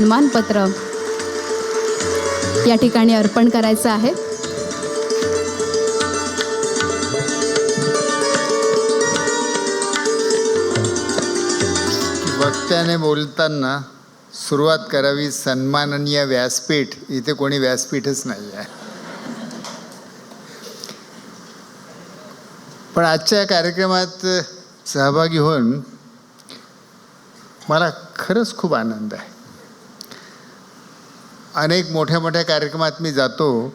सन्मानपत्र या ठिकाणी अर्पण करायचं आहे. वक्त्याने बोलताना सुरुवात करावी सन्माननीय व्यासपीठ. इथे कोणी व्यासपीठच नाही आहे. पण आजच्या कार्यक्रमात सहभागी होऊन मला खरंच खूप आनंद आहे. अनेक मोठ्या मोठ्या कार्यक्रमात मी जातो,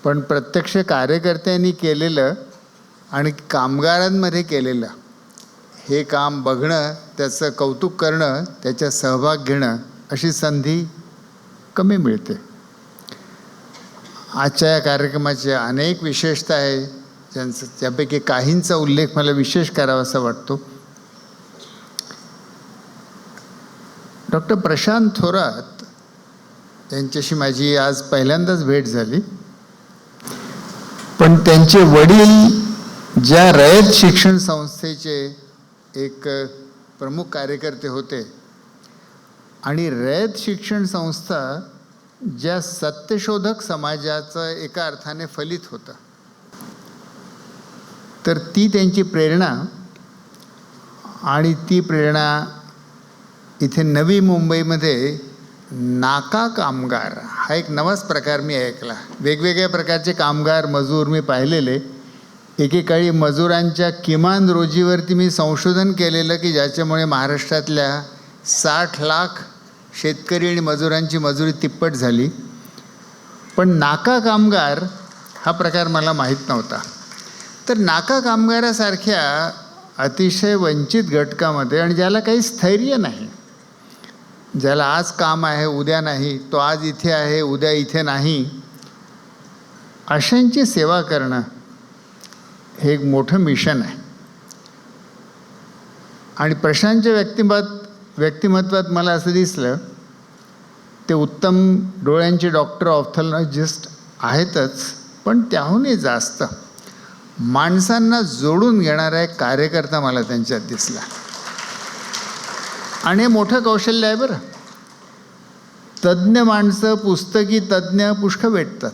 पण प्रत्यक्ष कार्यकर्त्यांनी केलेलं आणि कामगारांमध्ये केलेलं हे काम बघणं, त्याचं कौतुक करणं, त्याच्या सहभाग घेणं अशी संधी कमी मिळते. आजच्या या कार्यक्रमाचे अनेक विशेषता आहे, त्यापैकी काहींचा उल्लेख मला विशेष करावासा वाटतो. डॉक्टर प्रशांत थोरात यांच्याशी माझी आज पहिल्यांदाच भेट झाली, पण त्यांचे वडील ज्या रयत शिक्षण संस्थेचे एक प्रमुख कार्यकर्ते होते आणि रयत शिक्षण संस्था ज्या सत्यशोधक समाजाचं एका अर्थाने फलित होतं, तर ती त्यांची प्रेरणा आणि ती प्रेरणा इथे नवी मुंबईमध्ये नाका कामगार हा एक नवाच प्रकार मी ऐकला. वेगवेगळ्या प्रकारचे कामगार मजूर मी पाहिलेले. एकेकाळी मजुरांच्या किमान रोजीवरती मी संशोधन केलेलं की ज्याच्यामुळे महाराष्ट्रातल्या 60 लाख शेतकरी आणि मजुरांची मजुरी तिप्पट झाली. पण नाका कामगार हा प्रकार मला माहीत नव्हता. तर नाका कामगारासारख्या अतिशय वंचित घटकामध्ये आणि ज्याला काही स्थैर्य नाही, ज्याला आज काम आहे उद्या नाही, तो आज इथे आहे उद्या इथे नाही, अशांची सेवा करणं हे एक मोठं मिशन आहे. आणि प्रशांतच्या व्यक्तिमत्वात मला असं दिसलं, ते उत्तम डोळ्यांचे डॉक्टर ऑफ्थॅल्मॉलॉजिस्ट आहेतच, पण त्याहूनही जास्त माणसांना जोडून घेणारा एक कार्यकर्ता मला त्यांच्यात दिसला. आणि हे मोठं कौशल्य आहे बरं. तज्ज्ञ माणसं, पुस्तकी तज्ज्ञ पुष्कळ भेटतात,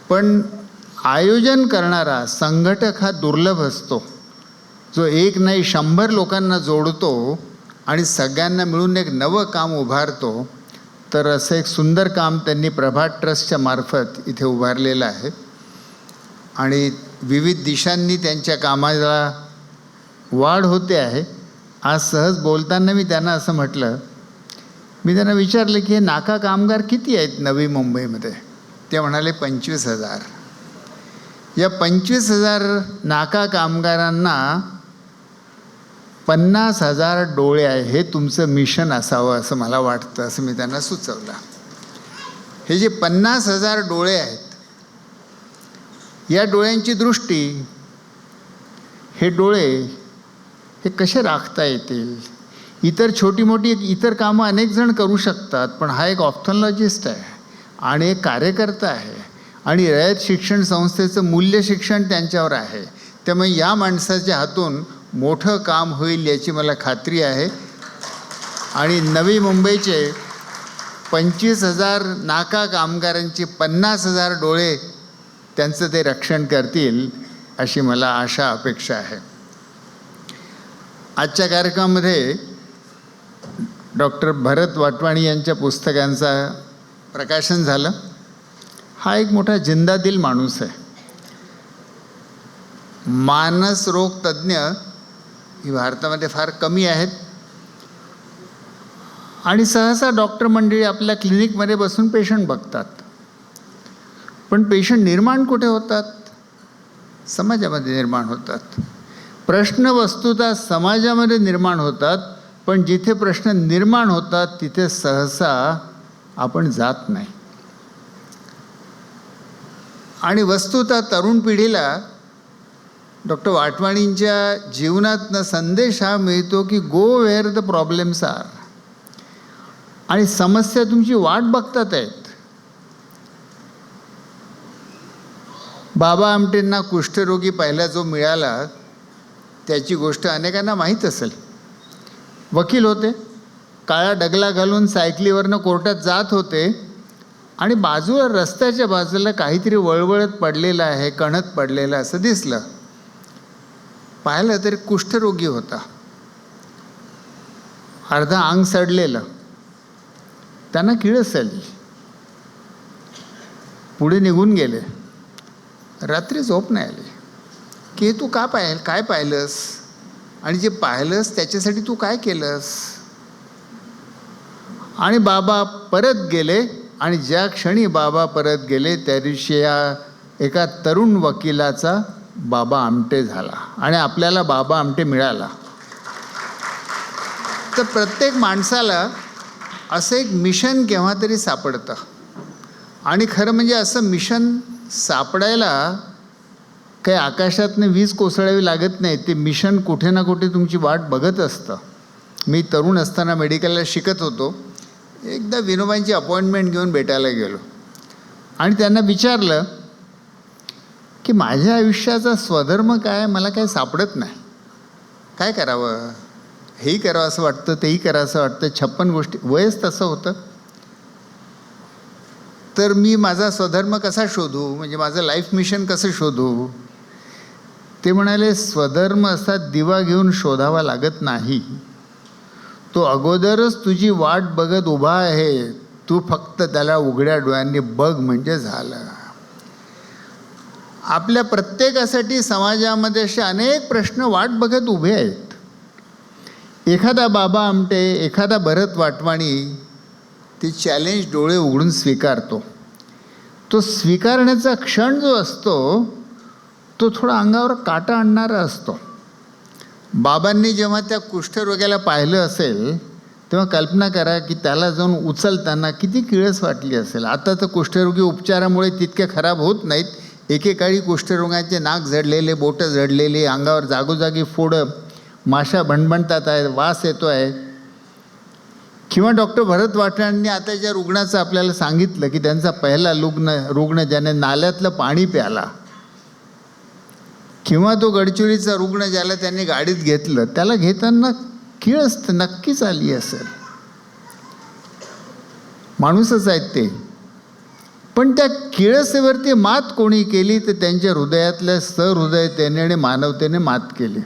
पण आयोजन करणारा संघटक हा दुर्लभ असतो, जो एक नाही 100 लोकांना जोडतो आणि सगळ्यांना मिळून एक नवं काम उभारतो. तर असं एक सुंदर काम त्यांनी प्रभात ट्रस्टच्या मार्फत इथे उभारलेलं आहे. आणि विविध दिशांनी त्यांच्या कामाला वाढ होते आहे. आज सहज बोलताना मी त्यांना असं म्हटलं, मी त्यांना विचारलं की हे नाका कामगार किती आहेत नवी मुंबईमध्ये? ते म्हणाले 25,000. या 25,000 नाका कामगारांना 50,000 डोळे आहे. हे तुमचं मिशन असावं असं मला वाटतं, असं मी त्यांना सुचवलं. हे जे 50,000 डोळे आहेत, या डोळ्यांची दृष्टी, हे डोळे हे कसे राखता येतील? इतर छोटी मोठी इतर कामं अनेक जण करू शकतात, पण हा एक ऑफ्थॅल्मॉलॉजिस्ट आहे आणि एक कार्यकर्ता आहे आणि रयत शिक्षण संस्थेचं मूल्य शिक्षण त्यांच्यावर आहे. त्यामुळे या माणसाच्या हातून मोठं काम होईल याची मला खात्री आहे. आणि नवी मुंबईचे 25,000 नाका कामगारांची 50,000 डोळे त्यांचं ते रक्षण करतील अशी मला आशा अपेक्षा आहे. आजच्या कार्यक्रमामध्ये डॉक्टर भरत वाटवाणी यांच्या पुस्तकांचा प्रकाशन झालं. हा एक मोठा जिंदादिल माणूस आहे. मानस रोग तज्ज्ञ ही भारतामध्ये फार कमी आहेत आणि सहसा डॉक्टर मंडळी आपल्या क्लिनिकमध्ये बसून पेशंट बघतात, पण पेशंट निर्माण कुठे होतात? समाजामध्ये निर्माण होतात. प्रश्न वस्तुतः समाजामध्ये निर्माण होतात, पण जिथे प्रश्न निर्माण होतात तिथे सहसा आपण जात नाही. आणि वस्तुतः तरुण पिढीला डॉक्टर वाटवाणींच्या जीवनातनं संदेश हा मिळतो की गो वेअर द प्रॉब्लेम्स आर. आणि समस्या तुमची वाट बघतात आहेत. बाबा आमटेंना कुष्ठरोगी पहिला जो मिळाला त्याची गोष्ट अनेकांना माहीत असेल. वकील होते, काळा डगला घालून सायकलीवरनं कोर्टात जात होते आणि बाजूला रस्त्याच्या बाजूला काहीतरी वळवळत पडलेलं आहे, कणत पडलेलं असं दिसलं. पाहिलं तरी कुष्ठरोगी होता, अर्धा अंग सडलेलं. त्यांना किळस आली, पुढे निघून गेले. रात्री झोप नाही आली की तू काय पाहिलंस आणि जे पाहिलंस त्याच्यासाठी तू काय केलंस. आणि बाबा परत गेले आणि ज्या क्षणी बाबा परत गेले त्या दिवशी या एका तरुण वकिलाचा बाबा आमटे झाला आणि आपल्याला बाबा आमटे मिळाला. तर प्रत्येक माणसाला असं एक मिशन केव्हा तरी सापडतं आणि खरं म्हणजे असं मिशन सापडायला काही आकाशातनं वीज कोसळावी लागत नाही. ते मिशन कुठे ना कुठे तुमची वाट बघत असतं. मी तरुण असताना मेडिकलला शिकत होतो. एकदा विनोबांची अपॉइंटमेंट घेऊन भेटायला गेलो आणि त्यांना विचारलं की माझ्या आयुष्याचा स्वधर्म काय, मला काय सापडत नाही, काय करावं. हेही करावं असं वाटतं, तेही करावं असं वाटतं, 56 गोष्टी, वयच तसं होतं. तर मी माझा स्वधर्म कसा शोधू, म्हणजे माझं लाईफ मिशन कसं शोधू. ते म्हणाले स्वधर्म असा दिवा घेऊन शोधावा लागत नाही, तो अगोदरच तुझी वाट बघत उभा आहे, तू फक्त त्याला उघड्या डोळ्यांनी बघ म्हणजे झालं. आपल्या प्रत्येकासाठी समाजामध्ये असे अनेक प्रश्न वाट बघत उभे आहेत. एखादा बाबा आमटे, एखादा भरत वाटवाणी ते चॅलेंज डोळे उघडून स्वीकारतो. तो स्वीकारण्याचा क्षण जो असतो तो थोडा अंगावर काटा आणणारा असतो. बाबांनी जेव्हा त्या कुष्ठरोग्याला पाहिलं असेल तेव्हा कल्पना करा की त्याला जाऊन उचलताना किती किळस वाटली असेल. आता तर कुष्ठरोगी उपचारामुळे तितके खराब होत नाहीत. एकेकाळी कुष्ठरोगांचे नाक जडलेले, बोटं जडलेली, अंगावर जागोजागी फोडं, माशा भणभणतात आहेत, वास येतो आहे. किंवा डॉक्टर भरत वाटवाणींनी आता ज्या रुग्णाचं आपल्याला सांगितलं की त्यांचा पहिला रुग्ण ज्याने नाल्यातलं पाणी प्याला, किंवा तो गडचिरोलीचा रुग्ण ज्याला त्यांनी गाडीत घेतलं, त्याला घेताना किळस नक्कीच आली असेल. माणूसच आहेत ते. पण त्या किळसेवरती मात कोणी केली तर त्यांच्या हृदयातल्या सहृदयतेने आणि मानवतेने मात केली.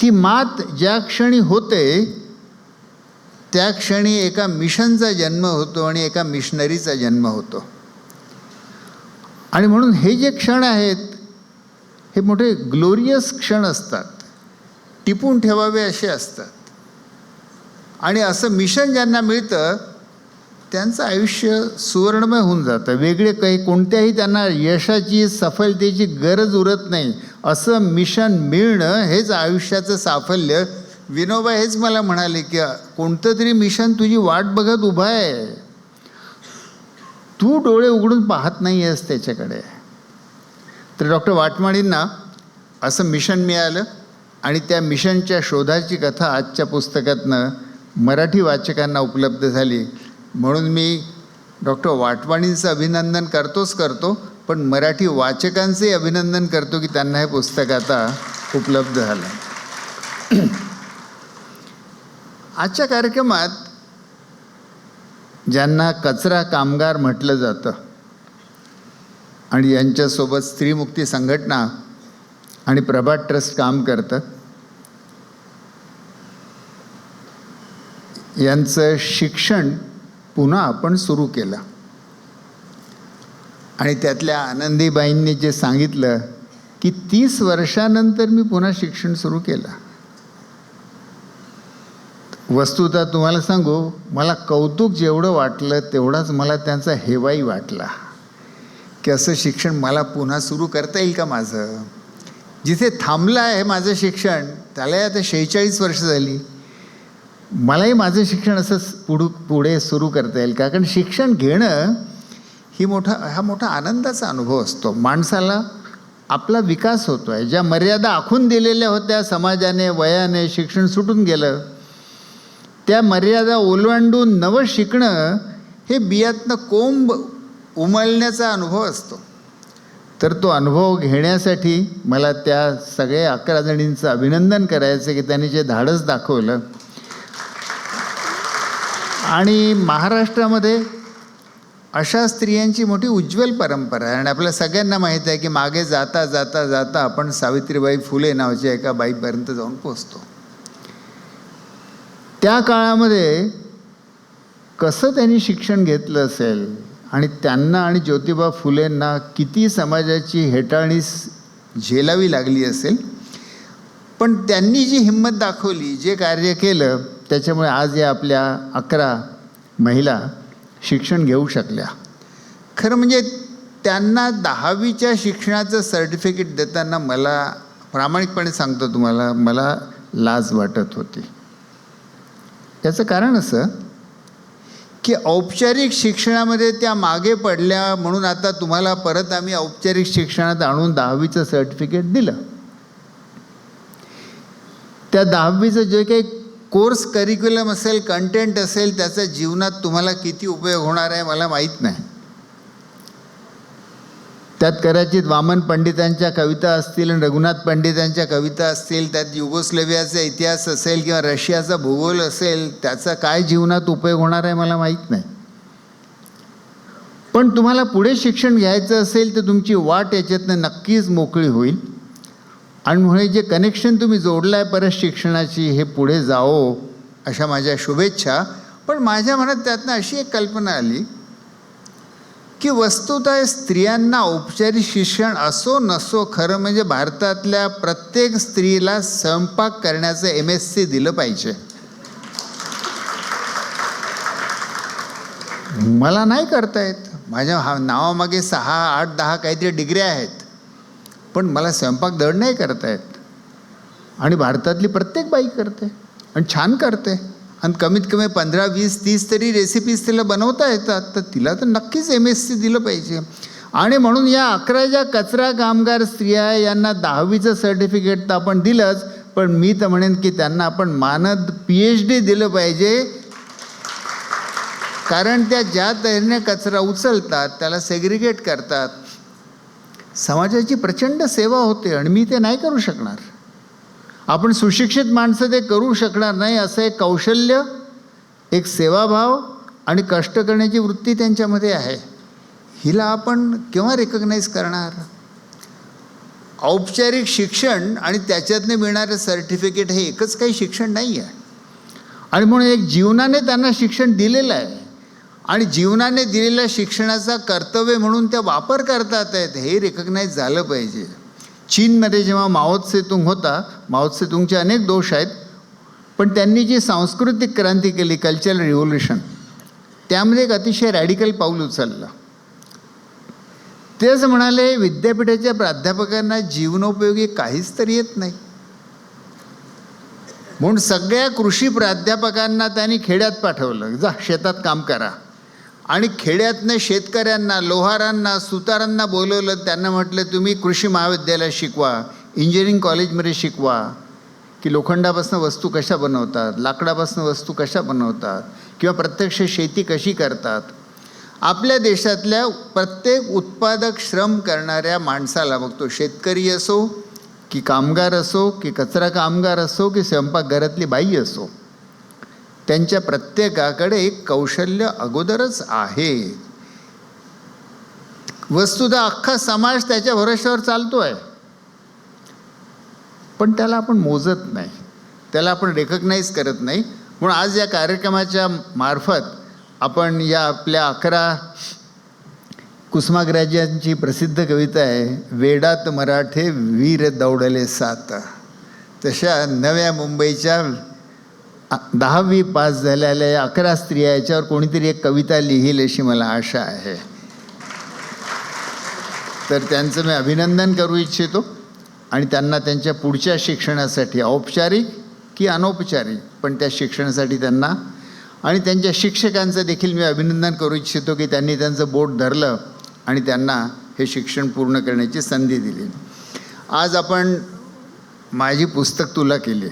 ती मात ज्या क्षणी होते त्या क्षणी एका मिशनचा जन्म होतो आणि एका मिशनरीचा जन्म होतो. आणि म्हणून हे जे क्षण आहेत हे मोठे ग्लोरियस क्षण असतात, टिपून ठेवावे असे असतात. आणि असं मिशन ज्यांना मिळतं त्यांचं आयुष्य सुवर्णमय होऊन जातं. वेगळे काही कोणत्याही त्यांना यशाची, सफलतेची गरज उरत नाही. असं मिशन मिळणं हेच आयुष्याचं साफल्य. विनोबा हेच मला म्हणाले की कोणतं तरी मिशन तुझी वाट बघत उभं आहे, तू डोळे उघडून पाहत नाही आहेस त्याच्याकडे. तर डॉक्टर वाटवाणींना असं मिशन मिळालं आणि त्या मिशनच्या शोधाची कथा आजच्या पुस्तकातनं मराठी वाचकांना उपलब्ध झाली. म्हणून मी डॉक्टर वाटवाणींचं अभिनंदन करतो, पण मराठी वाचकांचंही अभिनंदन करतो की त्यांना हे पुस्तक आता उपलब्ध झालं. आजच्या कार्यक्रमात ज्यांना कचरा कामगार म्हटलं जातं आणि यांच्यासोबत स्त्रीमुक्ती संघटना आणि प्रभात ट्रस्ट काम करतं, यांचं शिक्षण पुन्हा आपण सुरू केलं. आणि त्यातल्या आनंदीबाईंनी जे सांगितलं की 30 वर्षानंतर मी पुन्हा शिक्षण सुरू केलं. वस्तुतः तुम्हाला सांगू, मला कौतुक जेवढं वाटलं तेवढाच मला त्यांचा हेवाही वाटला की असं शिक्षण मला पुन्हा सुरू करता येईल का. माझं जिथे थांबलं आहे माझं शिक्षण त्यालाही आता 46 वर्ष झाली, मलाही माझं शिक्षण असं पुढे सुरू करता येईल का. कारण शिक्षण घेणं हा मोठा आनंदाचा अनुभव असतो. माणसाला आपला विकास होतो आहे. ज्या मर्यादा आखून दिलेल्या होत्या समाजाने, वयाने, शिक्षण सुटून गेलं, त्या मर्यादा ओलांडून नवं शिकणं हे बियातनं कोंब उमलण्याचा अनुभव असतो. तर तो अनुभव घेण्यासाठी मला त्या सगळ्या 11 जणींचं अभिनंदन करायचं की त्यांनी जे धाडस दाखवलं. आणि महाराष्ट्रामध्ये अशा स्त्रियांची मोठी उज्ज्वल परंपरा आहे. आणि आपल्या सगळ्यांना माहीत आहे की मागे जाता जाता जाता आपण सावित्रीबाई फुले नावाच्या एका बाईपर्यंत जाऊन पोचतो. त्या काळामध्ये कसं त्यांनी शिक्षण घेतलं असेल आणि त्यांना आणि ज्योतिबा फुलेंना किती समाजाची हेटाळणी झेलावी लागली असेल, पण त्यांनी जी हिंमत दाखवली, जे कार्य केलं, त्याच्यामुळे आज या आपल्या 11 महिला शिक्षण घेऊ शकल्या. खरं म्हणजे त्यांना 10वीच्या शिक्षणाचं सर्टिफिकेट देताना मला प्रामाणिकपणे सांगतो तुम्हाला, मला लाज वाटत होती. याचं कारण असं की औपचारिक शिक्षणामध्ये त्या मागे पडल्या म्हणून आता तुम्हाला परत आम्ही औपचारिक शिक्षणात आणून 10वीचं सर्टिफिकेट दिलं. त्या 10वीचं जे काही कोर्स करिक्युलम असेल, कंटेंट असेल, त्याचा जीवनात तुम्हाला किती उपयोग होणार आहे मला माहीत नाही. त्यात कदाचित वामन पंडितांच्या कविता असतील आणि रघुनाथ पंडितांच्या कविता असतील, त्यात युगोस्लेव्हियाचा इतिहास असेल किंवा रशियाचा भूगोल असेल, त्याचा काय जीवनात उपयोग होणार आहे मला माहीत नाही. पण तुम्हाला पुढे शिक्षण घ्यायचं असेल तर तुमची वाट याच्यातनं नक्कीच मोकळी होईल. आणि म्हणून जे कनेक्शन तुम्ही जोडलं आहे परत शिक्षणाची, हे पुढे जावो अशा माझ्या शुभेच्छा. पण माझ्या मनात त्यातनं अशी एक कल्पना आली की वस्तुतः स्त्रियांना औपचारिक शिक्षण असो नसो, खरं म्हणजे भारतातल्या प्रत्येक स्त्रीला स्वयंपाक करण्याचं MSc दिलं पाहिजे. मला नाही करता येत, माझ्या नावामागे 6, 8, 10 काहीतरी डिग्र्या आहेत, पण मला स्वयंपाक धड नाही करता येत. आणि भारतातली प्रत्येक बाई करते आणि छान करते. आणि कमीत कमी 15, 20, 30 तरी रेसिपीज तिला बनवता येतात, तर तिला तर नक्कीच MSc दिलं पाहिजे. आणि म्हणून या 11 ज्या कचरा कामगार स्त्रिया यांना 10वीचं सर्टिफिकेट तर आपण दिलंच, पण मी तर म्हणेन की त्यांना आपण मानद PhD दिलं पाहिजे. कारण त्या ज्या तऱ्हेने कचरा उचलतात, त्याला सेग्रिगेट करतात, समाजाची प्रचंड सेवा होते आणि मी ते नाही करू शकणार. आपण सुशिक्षित माणसं ते करू शकणार नाही. असं एक कौशल्य, एक सेवाभाव आणि कष्ट करण्याची वृत्ती त्यांच्यामध्ये आहे. हिला आपण केव्हा रेकग्नाईज करणार? औपचारिक शिक्षण आणि त्याच्यातनं मिळणारं सर्टिफिकेट हे एकच काही शिक्षण नाही आहे. आणि म्हणून एक जीवनाने त्यांना शिक्षण दिलेलं आहे आणि जीवनाने दिलेल्या शिक्षणाचा कर्तव्य म्हणून त्या वापर करतात आहेत, हे रेकग्नाईज झालं पाहिजे. चीनमध्ये जेव्हा माओ त्से-तुंग होता, माओ त्से-तुंगचे अनेक दोष आहेत, पण त्यांनी जी सांस्कृतिक क्रांती केली, कल्चरल रिव्होल्युशन, त्यामध्ये एक अतिशय रॅडिकल पाऊल उचललं. तेच म्हणाले, विद्यापीठाच्या प्राध्यापकांना जीवनोपयोगी काहीच तरी येत नाही, म्हणून सगळ्या कृषी प्राध्यापकांना त्यांनी खेड्यात पाठवलं, जा शेतात काम करा. आणि खेड्यातनं शेतकऱ्यांना, लोहारांना, सुतारांना बोलवलं. त्यांना म्हटलं, तुम्ही कृषी महाविद्यालयात शिकवा, इंजिनिअरिंग कॉलेजमध्ये शिकवा की लोखंडापासून वस्तू कशा बनवतात, लाकडापासून वस्तू कशा बनवतात किंवा प्रत्यक्ष शेती कशी करतात. आपल्या देशातल्या प्रत्येक उत्पादक श्रम करणाऱ्या माणसाला, मग तो शेतकरी असो की कामगार असो की कचरा कामगार असो की स्वयंपाकघरातली बाई असो, त्यांच्या प्रत्येकाकडे एक कौशल्य अगोदरच आहे. वस्तुतः अख्खा समाज त्याच्या भरोश्यावर चालतो आहे, पण त्याला आपण मोजत नाही, त्याला आपण रेकग्नाईज करत नाही. म्हणून आज या कार्यक्रमाच्या मार्फत आपण या आपल्या 11 कुसुमाग्रजांची प्रसिद्ध कविता आहे, वेडात मराठे वीर दौडले 7, तशा नव्या मुंबईच्या 10वी पास झालेल्या या 11 स्त्रिया, याच्यावर कोणीतरी एक कविता लिहील अशी मला आशा आहे. तर त्यांचं मी अभिनंदन करू इच्छितो आणि त्यांना त्यांच्या पुढच्या शिक्षणासाठी, औपचारिक की अनौपचारिक, पण त्या शिक्षणासाठी त्यांना आणि त्यांच्या शिक्षकांचं देखील मी अभिनंदन करू इच्छितो की त्यांनी त्यांचं बोट धरलं आणि त्यांना हे शिक्षण पूर्ण करण्याची संधी दिली. आज आपण माझी पुस्तक तुला केली,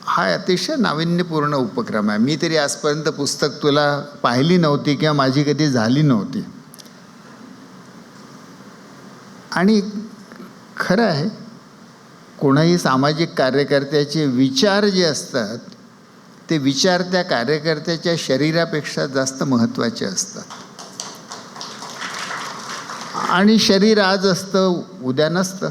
हा अतिशय नाविन्यपूर्ण उपक्रम आहे. मी तरी आजपर्यंत पुस्तक तुला पाहिली नव्हती किंवा माझी कधी झाली नव्हती. आणि खरं आहे, कोणाही सामाजिक कार्यकर्त्याचे विचार जे असतात ते विचार त्या कार्यकर्त्याच्या शरीरापेक्षा जास्त महत्त्वाचे असतात. आणि शरीर आज असतं, उद्या नसतं.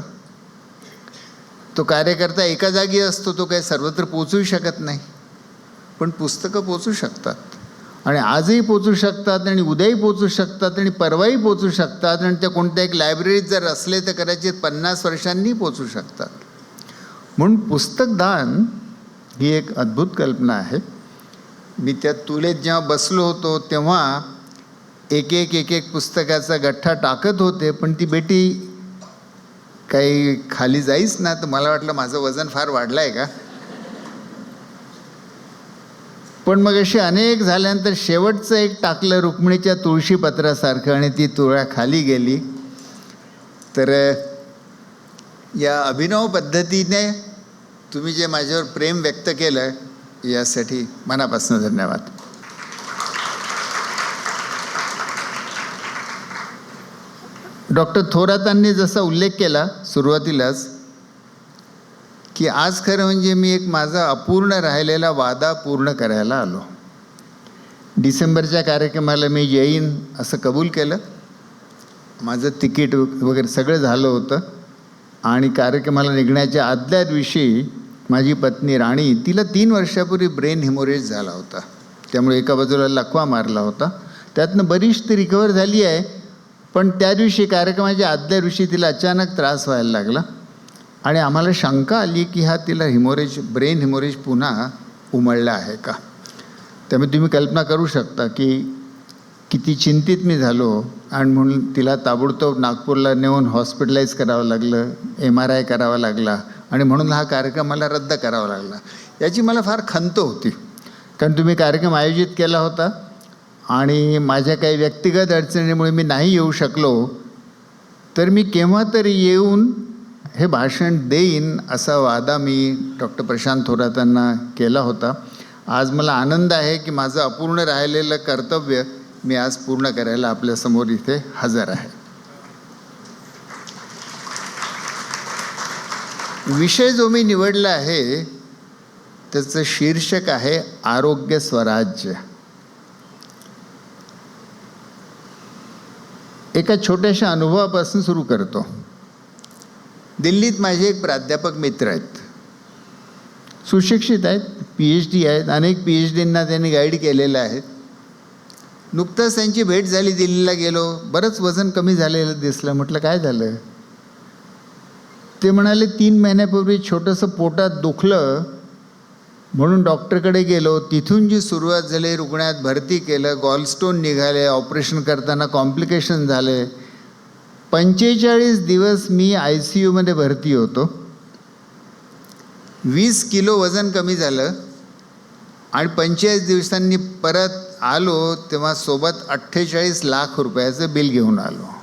तो कार्यकर्ता एका जागी असतो, तो काही सर्वत्र पोचू शकत नाही. पण पुस्तकं पोचू शकतात, आणि आजही पोचू शकतात, आणि उद्याही पोचू शकतात, आणि परवाही पोचू शकतात, आणि त्या कोणत्या एक लायब्ररीत जर असले तर कदाचित 50 वर्षांनी पोचू शकतात. म्हणून पुस्तकदान ही एक अद्भुत कल्पना आहे. मी त्या तुलेत जेव्हा बसलो होतो तेव्हा एक एक पुस्तकाचा गठ्ठा टाकत होते, पण ती बेटी काही खाली जाईच ना, तर मला वाटलं माझं वजन फार वाढलं आहे का. पण मग अशी अनेक झाल्यानंतर शेवटचं एक टाकलं रुक्मिणीच्या तुळशीपत्रासारखं, आणि ती तुळा खाली गेली. तर या अभिनव पद्धतीने तुम्ही जे माझ्यावर प्रेम व्यक्त केलं यासाठी मनापासून धन्यवाद. डॉक्टर थोरातांनी जसा उल्लेख केला सुरुवातीलाच, की आज खरं म्हणजे मी एक माझा अपूर्ण राहिलेला वादा पूर्ण करायला आलो. डिसेंबरच्या कार्यक्रमाला मी येईन असं कबूल केलं. माझं तिकीट वगैरे सगळं झालं होतं, आणि कार्यक्रमाला निघण्याच्या आदल्या दिवशी माझी पत्नी राणी, तिला 3 वर्षापूर्वी ब्रेन हिमोरेज झाला होता. त्यामुळे एका बाजूला लकवा मारला होता. त्यातनं बरीच ती रिकवर झाली आहे, पण त्या दिवशी कार्यक्रमाच्या आदल्या दिवशी तिला अचानक त्रास व्हायला लागला, आणि आम्हाला शंका आली की तिला ब्रेन हिमोरेज पुन्हा उमळला आहे का. त्यामुळे तुम्ही कल्पना करू शकता की किती चिंतित मी झालो, आणि म्हणून तिला ताबडतोब नागपूरला नेऊन हॉस्पिटलाइज करावं लागलं, MRI करावा लागला, आणि म्हणून हा कार्यक्रम मला रद्द करावा लागला. याची मला फार खंत होती, कारण तुम्ही कार्यक्रम आयोजित केला होता, आणि माझ्या काही व्यक्तिगत अडचणीमुळे मी नाही येऊ शकलो, तर मी केव्हा तरी येऊन हे भाषण देईन असा वादा मी डॉक्टर प्रशांत थोरातांना केला होता. आज मला आनंद आहे की माझं अपूर्ण राहिलेलं कर्तव्य मी आज पूर्ण करायला आपल्यासमोर इथे हजर आहे. विषय जो मी निवडला आहे त्याचं शीर्षक आहे आरोग्य स्वराज्य. एका छोट्याशा अनुभवापासून सुरू करतो. दिल्लीत माझे एक प्राध्यापक मित्र आहेत, सुशिक्षित आहेत, PhD आहेत, अनेक PhDंना त्यांनी गाईड केलेलं आहे. नुकतंच त्यांची भेट झाली, दिल्लीला गेलो, बरंच वजन कमी झालेलं दिसलं. म्हटलं काय झालं. ते म्हणाले 3 महिन्यापूर्वी छोटंसं पोटात दुखलं म्हणून डॉक्टरकडे गेलो. तिथून जी सुरुवात झाली, रुग्णालयात भरती केलं, गॉलस्टोन निघाले, ऑपरेशन करताना कॉम्प्लिकेशन झाले. 45 दिवस मी ICUमध्ये भरती होतो. 20 किलो वजन कमी झालं, आणि 45 दिवसांनी परत आलो तेव्हा सोबत 48 लाख रुपयाचं बिल घेऊन आलो,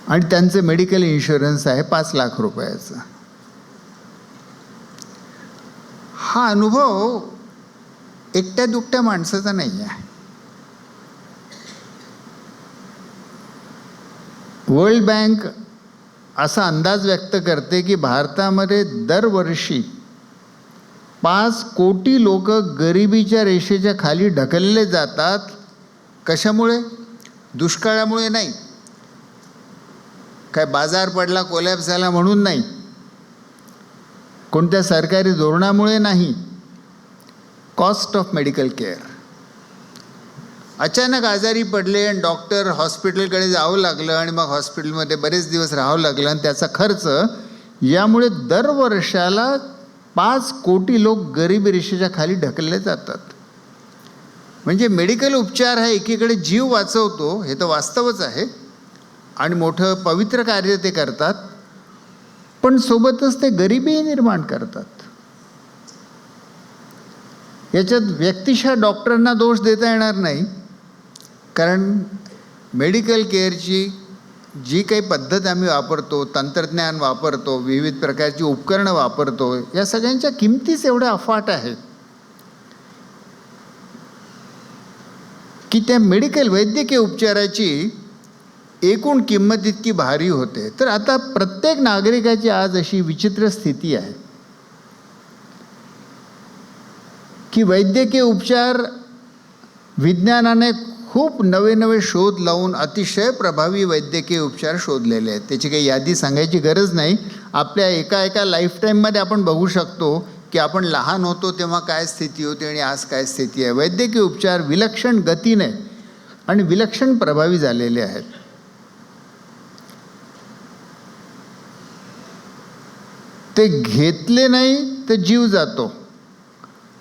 आणि त्यांचं मेडिकल इन्शुरन्स आहे 5 लाख रुपयाचं. हा अनुभव एकट्या दुकट्या माणसाचा नाही आहे. वर्ल्ड बँक असा अंदाज व्यक्त करते की भारतामध्ये दरवर्षी 5 कोटी लोक गरिबीच्या रेषेच्या खाली ढकलले जातात. कशामुळे? दुष्काळामुळे नाही, काय बाजार पडला, कोलॅप्स झाला म्हणून नाही, कोणत्या सरकारी धोरणामुळे नाही. Cost of medical care. अचानक आजारी पडले आणि डॉक्टर हॉस्पिटलकडे जावं लागलं, आणि मग हॉस्पिटलमध्ये बरेच दिवस राहावं लागलं, आणि त्याचा खर्च, यामुळे दरवर्षाला 5 कोटी लोक गरिबी रेषेच्या खाली ढकलले जातात. म्हणजे मेडिकल उपचार हा एकीकडे जीव वाचवतो, हे तर वास्तवच आहे, आणि मोठं पवित्र कार्य ते करतात, पण सोबतच ते गरिबीही निर्माण करतात. याच्यात व्यक्तिशः डॉक्टरांना दोष देता येणार नाही, कारण मेडिकल केअरची जी काही पद्धत आम्ही वापरतो, तंत्रज्ञान वापरतो, विविध प्रकारची उपकरणं वापरतो, या सगळ्यांच्या किमतीच एवढ्या अफाट आहेत की त्या मेडिकल वैद्यकीय उपचाराची एकूण किंमत इतकी भारी होते. तर आता प्रत्येक नागरिकाची आज अशी विचित्र स्थिती आहे की वैद्यकीय उपचार विज्ञानाने खूप नवे नवे शोध लावून अतिशय प्रभावी वैद्यकीय उपचार शोधलेले आहेत. त्याची काही यादी सांगायची गरज नाही. आपल्या एका लाईफटाईममध्ये आपण बघू शकतो की आपण लहान होतो तेव्हा काय स्थिती होती आणि आज काय स्थिती आहे. वैद्यकीय उपचार विलक्षण गतीने आणि विलक्षण प्रभावी झालेले आहेत. ते घेतले नाही तर जीव जातो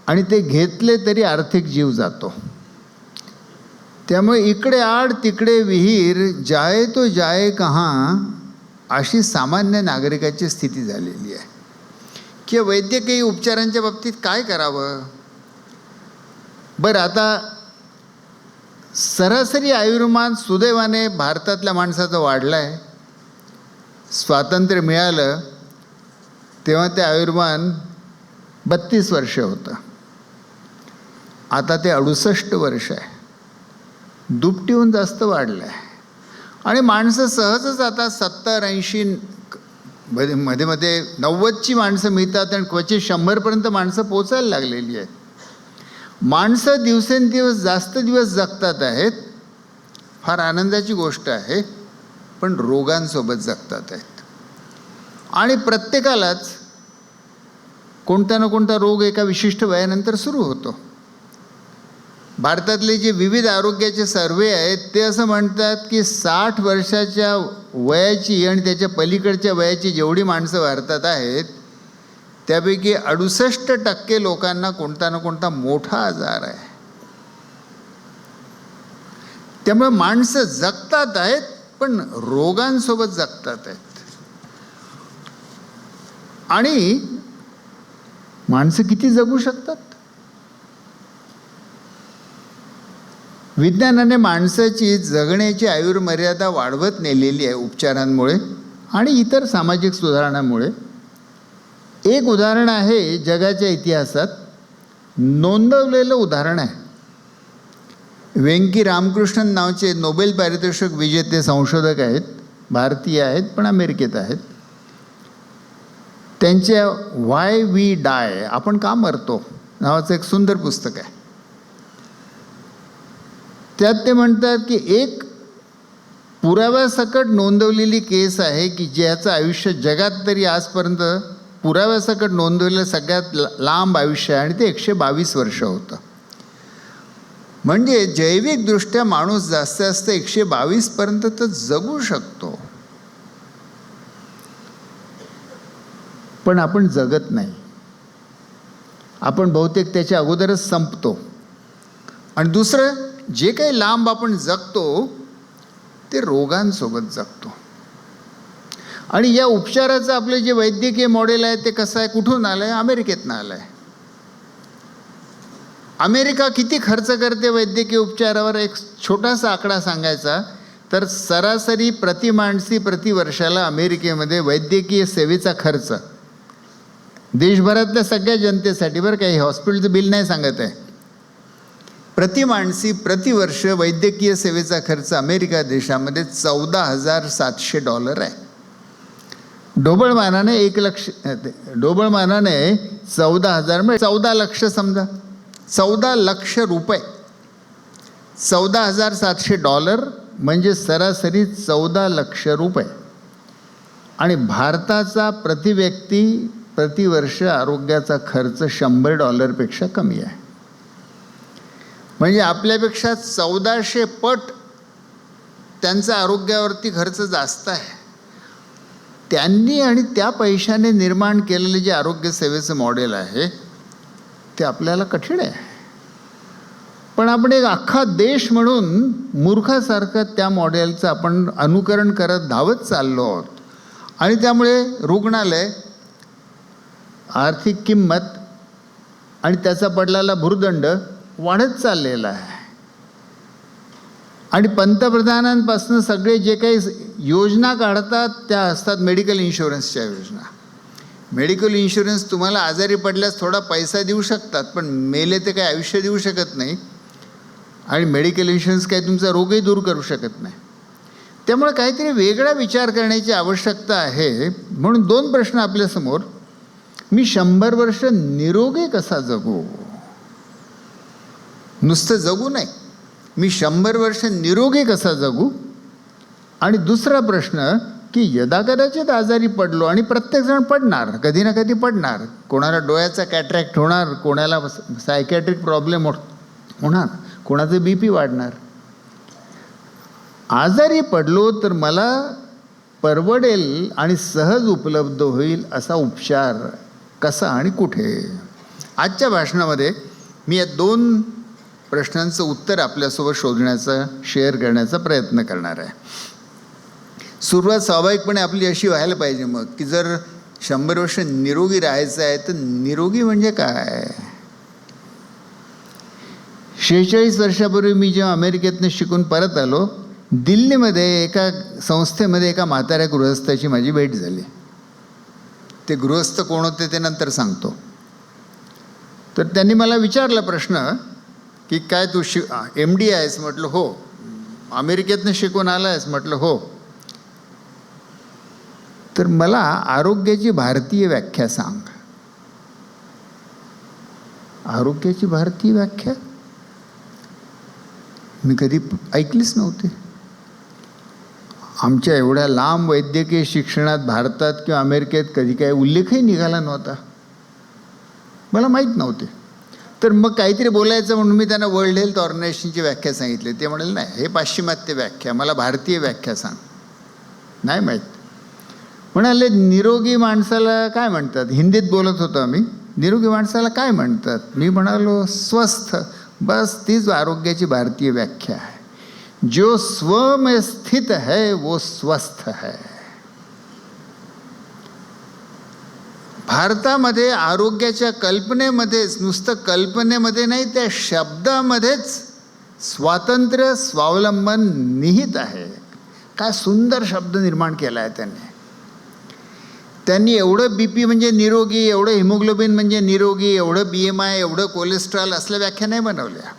आणि ते घेतले तरी आर्थिक जीव जातो. त्यामुळे इकडे आड तिकडे विहीर, जाए तो जाए कहाँ, अशी सामान्य नागरिकाची स्थिती झालेली आहे की वैद्यकीय उपचारांच्या बाबतीत काय करावं. बरं, आता सरासरी आयुर्मान सुदैवाने भारतातल्या माणसाचं वाढलं आहे. स्वातंत्र्य मिळालं तेव्हा ते आयुर्मान 32 वर्ष होतं. आता ते 68 वर्ष आहे. दुपटीहून जास्त वाढलं आहे. आणि माणसं सहजच आता 70-80 मध्ये 90ची माणसं मिळतात आणि क्वचित 100पर्यंत माणसं पोचायला लागलेली आहेत. माणसं दिवसेंदिवस जास्त दिवस जगतात आहेत. फार आनंदाची गोष्ट आहे. पण रोगांसोबत जगतात आहेत. आणि प्रत्येकालाच कोणता ना कोणता रोग एका विशिष्ट वयानंतर सुरू होतो. भारतातले जे विविध आरोग्याचे सर्वे आहेत ते असं म्हणतात की 60 वर्षाच्या वयाची आणि त्याच्या पलीकडच्या वयाची जेवढी माणसं भारतात आहेत त्यापैकी 68% लोकांना कोणता ना कोणता मोठा आजार आहे. त्यामुळे माणसं जगतात आहेत पण रोगांसोबत जगतात आहेत. आणि माणसं किती जगू शकतात. विज्ञानाने माणसाची जगण्याची आयुर्मर्यादा वाढवत नेलेली आहे उपचारांमुळे आणि इतर सामाजिक सुधारणांमुळे. एक उदाहरण आहे जगाच्या इतिहासात नोंदवलेलं उदाहरण आहे. वेंकी रामकृष्णन नावाचे नोबेल पारितोषिक विजेते संशोधक आहेत. भारतीय आहेत पण अमेरिकेत आहेत. त्यांच्या व्हाय वी डाय, आपण का मरतो नावाचं एक सुंदर पुस्तक आहे. त्यात ते म्हणतात की एक पुराव्यासकट नोंदवलेली केस आहे की ज्याचं आयुष्य जगात तरी आजपर्यंत पुराव्यासकट नोंदवलेलं सगळ्यात लांब आयुष्य आहे आणि ते 122 वर्ष होतं. म्हणजे जैविकदृष्ट्या माणूस जास्तीत जास्त 122पर्यंत तर जगू शकतो. पण आपण जगत नाही. आपण बहुतेक त्याच्या अगोदरच संपतो. आणि दुसरं, जे काही लांब आपण जगतो ते रोगांसोबत जगतो. आणि या उपचाराचं आपले जे वैद्यकीय मॉडेल आहे ते कसं आहे, कुठून आलं आहे? अमेरिकेतनं आलं आहे. अमेरिका किती खर्च करते वैद्यकीय उपचारावर? एक छोटासा आकडा सांगायचा तर सरासरी प्रति माणसी प्रति वर्षाला अमेरिकेमध्ये वैद्यकीय सेवेचा खर्च देशभरातल्या सगळ्या जनतेसाठी, बरं काही हॉस्पिटलचं बिल नाही सांगत आहे, प्रति माणसी प्रति वर्ष वैद्यकीय सेवेचा खर्च अमेरिका देशामध्ये $14,700 आहे. ढोबळ मानाने 1 लक्ष, ढोबळ मानाने 14,000 म्हणजे 14 लक्ष समजा, 14 लक्ष रुपये. $14,700 म्हणजे सरासरी 14 लक्ष रुपये. आणि भारताचा प्रति व्यक्ती प्रतिवर्ष आरोग्याचा खर्च $100 कमी आहे. म्हणजे आपल्यापेक्षा 1400 पट त्यांचा आरोग्यावरती खर्च जास्त आहे. त्यांनी आणि त्या पैशाने निर्माण केलेले जे आरोग्यसेवेचं मॉडेल आहे ते आपल्याला कठीण आहे. पण आपण एक अख्खा देश म्हणून मूर्खासारखं त्या मॉडेलचं आपण अनुकरण करत धावत चाललो आहोत. आणि त्यामुळे रुग्णालय, आर्थिक किंमत आणि त्याचा पडलेला भुर्दंड वाढत चाललेला आहे. आणि पंतप्रधानांपासून सगळे जे काही योजना काढतात त्या असतात मेडिकल इन्शुरन्सच्या योजना. मेडिकल इन्शुरन्स तुम्हाला आजारी पडल्यास थोडा पैसा देऊ शकतात पण मेले ते काही आयुष्य देऊ शकत नाही. आणि मेडिकल इन्शुरन्स काही तुमचा रोगही दूर करू शकत नाही. त्यामुळे काहीतरी वेगळा विचार करण्याची आवश्यकता आहे. म्हणून 2 प्रश्न आपल्यासमोर. मी 100 वर्ष निरोगी कसा जगू? नुसतं जगू नाही, मी 100 वर्ष निरोगी कसा जगू? आणि दुसरा प्रश्न की यदा कदाचित आजारी पडलो, आणि प्रत्येकजण पडणार, कधी ना कधी पडणार. कोणाला डोळ्याचा कॅटरॅक्ट होणार, कोणाला सायकॅट्रिक प्रॉब्लेम होणार, कोणाचं BP वाढणार. आजारी पडलो तर मला परवडेल आणि सहज उपलब्ध होईल असा उपचार कसा आणि कुठे? आजच्या भाषणामध्ये मी या 2 प्रश्नांचं उत्तर आपल्यासोबत शोधण्याचा, शेअर करण्याचा प्रयत्न करणार आहे. सुरुवात स्वाभाविकपणे आपली अशी व्हायला पाहिजे मग, की जर 100 वर्ष निरोगी राहायचं आहे तर निरोगी म्हणजे काय? 46 वर्षापूर्वी मी जेव्हा अमेरिकेतनं शिकून परत आलो, दिल्लीमध्ये एका संस्थेमध्ये एका म्हाताऱ्या गृहस्थाची माझी भेट झाली. ते गृहस्थ कोण होते ते नंतर सांगतो. तर त्यांनी मला विचारला प्रश्न की काय तू MD आहेस? म्हटलं हो. अमेरिकेतनं शिकून आला आहेस? म्हटलं हो. तर मला आरोग्याची भारतीय व्याख्या सांग. आरोग्याची भारतीय व्याख्या मी कधी ऐकलीच नव्हती. आमच्या एवढ्या लांब वैद्यकीय शिक्षणात भारतात किंवा अमेरिकेत कधी काय उल्लेखही निघाला नव्हता. मला माहीत नव्हते. तर मग काहीतरी बोलायचं म्हणून मी त्यांना वर्ल्ड हेल्थ ऑर्गनायझेशनची व्याख्या सांगितली. ते म्हणाले नाही, हे पाश्चिमात्य व्याख्या, मला भारतीय व्याख्या सांग. नाही माहीत. म्हणाले निरोगी माणसाला काय म्हणतात? हिंदीत बोलत होतो आम्ही. निरोगी माणसाला काय म्हणतात? मी म्हणालो स्वस्थ. बस तीच आरोग्याची भारतीय व्याख्या आहे. जो स्व में स्थित है वो स्वस्थ है. भारतामध्ये आरोग्याच्या कल्पनेमध्येच, नुसतं कल्पनेमध्ये नाही, त्या शब्दामध्येच स्वातंत्र्य, स्वावलंबन निहित आहे. काय सुंदर शब्द निर्माण केला आहे त्यांनी. एवढं BP म्हणजे निरोगी, एवढं हिमोग्लोबिन म्हणजे निरोगी, एवढं BMI, एवढं कोलेस्ट्रॉल असल्या व्याख्या नाही बनवल्या.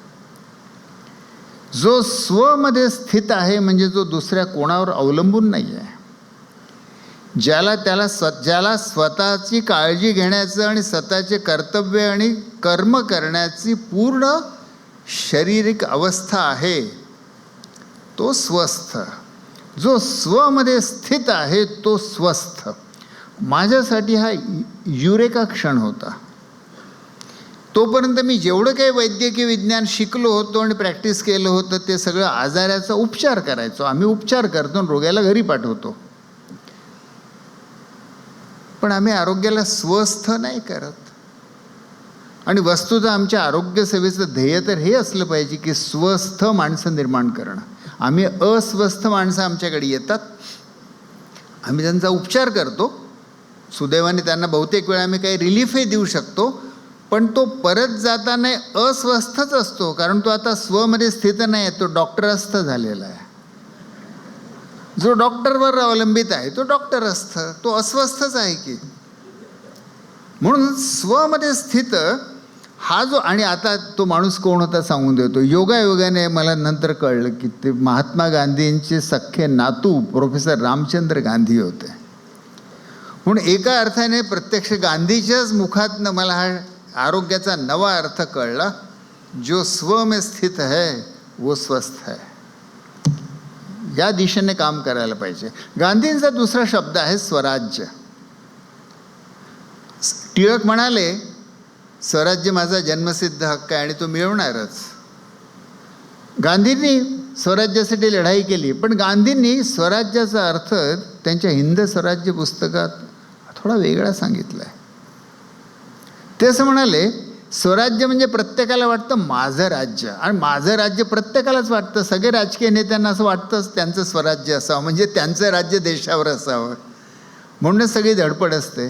जो स्वमध्ये स्थित आहे म्हणजे जो दुसऱ्या कोणावर अवलंबून नाही आहे, ज्याला स्वतःची काळजी घेण्याचं आणि स्वतःचे कर्तव्य आणि कर्म करण्याची पूर्ण शारीरिक अवस्था आहे, तो स्वस्थ. जो स्वमध्ये स्थित आहे तो स्वस्थ. माझ्यासाठी हा युरेका क्षण होता. तोपर्यंत मी जेवढं काही वैद्यकीय विज्ञान शिकलो होतो आणि प्रॅक्टिस केलं होतं ते सगळं आजाराचा उपचार करायचो. आम्ही उपचार करतो आणि रोग्याला घरी पाठवतो, पण आम्ही आरोग्याला स्वस्थ नाही करत. आणि वस्तुतः आमच्या आरोग्य सेवेचं ध्येय तर हे असलं पाहिजे की स्वस्थ माणसं निर्माण करणं. आम्ही अस्वस्थ माणसं आमच्याकडे येतात, आम्ही त्यांचा उपचार करतो. सुदैवाने त्यांना बहुतेक वेळा आम्ही काही रिलीफही देऊ शकतो, पण तो परत जाताना अस्वस्थच असतो, कारण तो आता स्वमध्ये स्थित नाही आहे, तो डॉक्टरस्थ झालेला आहे. जो डॉक्टरवर अवलंबित आहे तो डॉक्टरस्थ, तो अस्वस्थच आहे की. म्हणून स्वमध्ये स्थित हा जो, आणि आता तो माणूस कोण होता सांगून देतो. योगायोगाने मला नंतर कळलं की ते महात्मा गांधींचे सख्खे नातू प्रोफेसर रामचंद्र गांधी होते. म्हणून एका अर्थाने प्रत्यक्ष गांधीच्याच मुखातनं मला हा आरोग्याचा नवा अर्थ कळला. जो स्व में स्थित है वो स्वस्थ है. या दिशेने काम करायला पाहिजे. गांधींचा दुसरा शब्द आहे स्वराज्य. टिळक म्हणाले स्वराज्य माझा जन्मसिद्ध हक्क आहे आणि तो मिळवणारच. गांधींनी स्वराज्यासाठी लढाई केली, पण गांधींनी स्वराज्याचा अर्थ त्यांच्या हिंद स्वराज्य पुस्तकात थोडा वेगळा सांगितला आहे. ते असं म्हणाले स्वराज्य म्हणजे प्रत्येकाला वाटतं माझं राज्य, आणि माझं राज्य प्रत्येकालाच वाटतं. सगळे राजकीय नेत्यांना असं वाटतंच त्यांचं स्वराज्य असावं, म्हणजे त्यांचं राज्य देशावर असावं, म्हणूनच सगळी धडपड असते.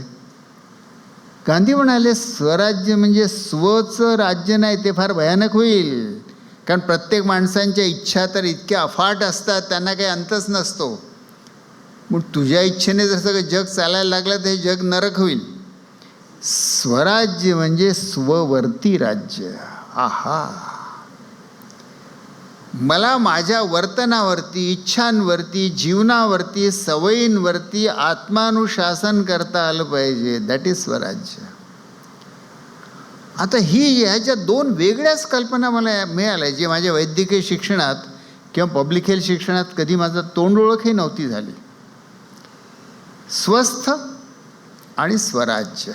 गांधी म्हणाले स्वराज्य म्हणजे स्वचं राज्य नाही, ते फार भयानक होईल. कारण प्रत्येक माणसांच्या इच्छा तर इतक्या अफाट असतात, त्यांना काही अंतच नसतो. मग तुझ्या इच्छेने जर सगळं जग चालायला लागलं तर हे जग नरक होईल. स्वराज्य म्हणजे स्ववर्ती राज्य. आहा, मला माझ्या वर्तनावरती, इच्छांवरती, जीवनावरती, सवयींवरती आत्मानुशासन करता आलं पाहिजे. दॅट इज स्वराज्य. आता ह्याच्या दोन वेगळ्याच कल्पना मला मिळाल्या, जे माझ्या वैद्यकीय शिक्षणात किंवा पब्लिक हेल्थ शिक्षणात कधी माझं तोंड ओळखही नव्हती झाली. स्वस्थ आणि स्वराज्य